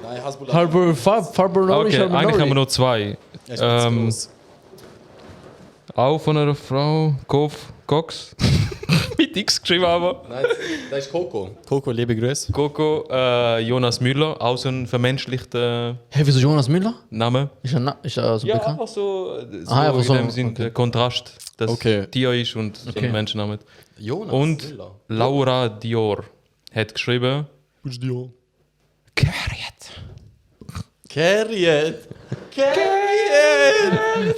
Nein, Hasbullah. Farbaroni. Okay, eigentlich haben wir noch zwei. Er ist ganz groß. Auch von einer Frau, Cox. Mit X geschrieben aber. Nein, das ist Coco. Coco, liebe Grüße. Coco, Jonas Müller, auch so ein vermenschlichter Hey, wieso Jonas Müller? Name. Ist er so Ja, bekannt? einfach so, einfach in so, dem Sinn, der Kontrast, dass Okay. Tier ist und so Okay. ein Menschenname. Jonas Und Müller. Laura Dior hat geschrieben, Bist du? Carriot. Carriot!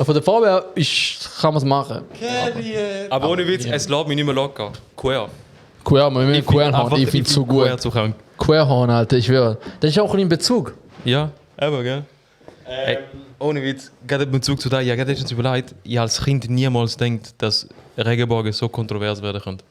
Von der Farbe her kann man es machen. Carriot! Aber ohne Witz, es lässt mich nicht mehr locker. Queer. Queer, man will Queerhorn, ich finde es so gut. Queer zu krank. Queerhorn, Alter, ich schwöre. Das ist auch ein Bezug. Ja, eben, gell? Hey, ohne Witz, gerade in Bezug zu dir, ja, gerade ist uns überlegt, ich als Kind niemals denkt, dass Regenbogen so kontrovers werden könnte.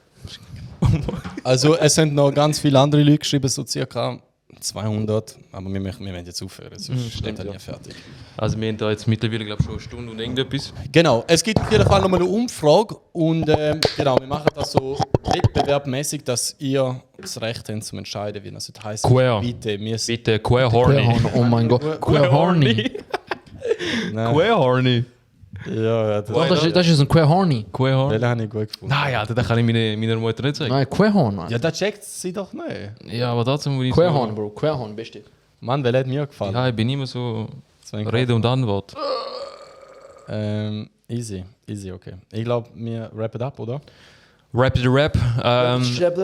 Also, es sind noch ganz viele andere Leute geschrieben, so circa 200. Aber wir wollen jetzt aufhören, sonst stimmt, sind wir ja. nie fertig. Also wir haben da jetzt mittlerweile, glaube ich, schon eine Stunde und irgendetwas. Genau, es gibt auf jeden Fall nochmal eine Umfrage. Und genau, wir machen das so wettbewerbmäßig, dass ihr das Recht habt, zu entscheiden, wie das heißt. Queer. Bitte, wir sind. Bitte, Queer Horny. Queerhorn, oh mein Gott. Queerhorny. Nein. Queer Horny. Ja, Oh, das ist ein Queerhorny. Queer Horny. Den habe ich gut gefunden. Nein, Alter, das kann ich meiner Mutter nicht sagen. Nein, Queerhorn, Mann. Ja, da checkt sie doch nicht. Ja, aber dazu muss ich Queerhorn, Bro. Queerhorn, beste. Mann, wer hat mir gefallen? Ja, ich bin immer so Deswegen- Rede und Antwort. Easy, okay. Ich glaube, wir rappen ab, oder? Rapid Rap. Also, Rap.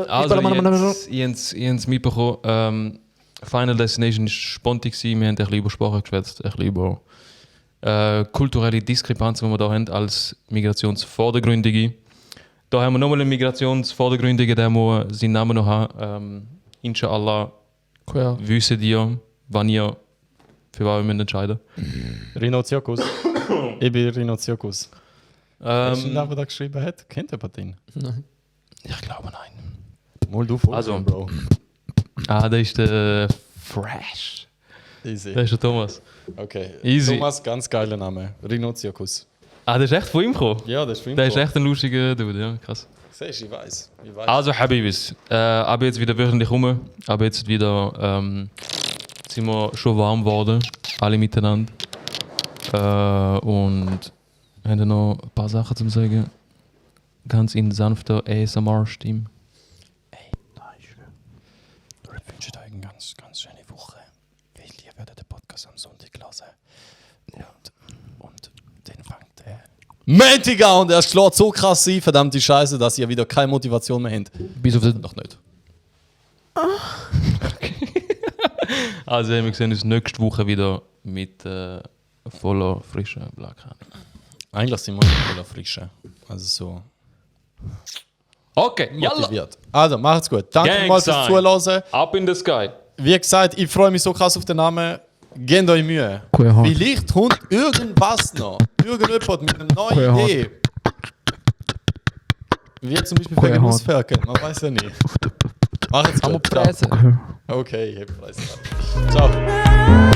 ihr habt es mitbekommen. Final Destination war spontan. Wir haben ein bisschen über Sprache geschwätzt, ein bisschen über kulturelle Diskrepanzen, die wir da haben als Migrationsvordergründige. Da haben wir nochmal einen Migrationsvordergründigen, der muss seinen Namen noch haben. Inshallah Queer. wissen ihr, wann ihr für was ihr entscheiden Rhinoceros. Ich bin Rhinoceros. Hast du den, müsst. der da geschrieben hat? Kennt jemand den? Ich glaube nein. Mal du vor, Also. Bro. Ah, das ist der Fresh. Easy. Das ist der Thomas. Okay. Easy. Thomas, ganz geiler Name. Rhinoceros. Ah, das ist echt von ihm gekommen? Ja, das ist Der ist echt ein lustiger Dude, ja, krass. Siehst du, ich weiß. Also Habibis, ab jetzt wieder wöchentlich rum, ab jetzt wieder sind wir schon warm geworden, alle miteinander. Und haben noch ein paar Sachen zu sagen. Ganz in sanfter ASMR-Stimme. Ich wünsche euch eine ganz, ganz schöne Woche. Weil ihr werdet den Podcast am Sonntag hören. Und den fängt der Montag an und er schlägt so krass sein, verdammte Scheiße, dass ihr wieder keine Motivation mehr habt. Bis auf den. Noch nicht. Also wir sehen uns nächste Woche wieder mit voller frischer Blattkanne. Eigentlich sind wir voller Frische. Also so Okay, yalla! motiviert. Also, macht's gut. Danke Gang mal fürs sign. Zuhören. Up in the sky! Wie gesagt, ich freue mich so krass auf den Namen. Gebt euch Mühe. Queerhorn. Vielleicht kommt irgendwas noch. Irgendjemand mit einer neuen Queerhorn. Idee. Wie zum Beispiel wegen Queerhorn. Ausferkel. Man weiß ja nicht. Macht's gut. Ciao. Presse. Okay, ich hab Preis. Ciao.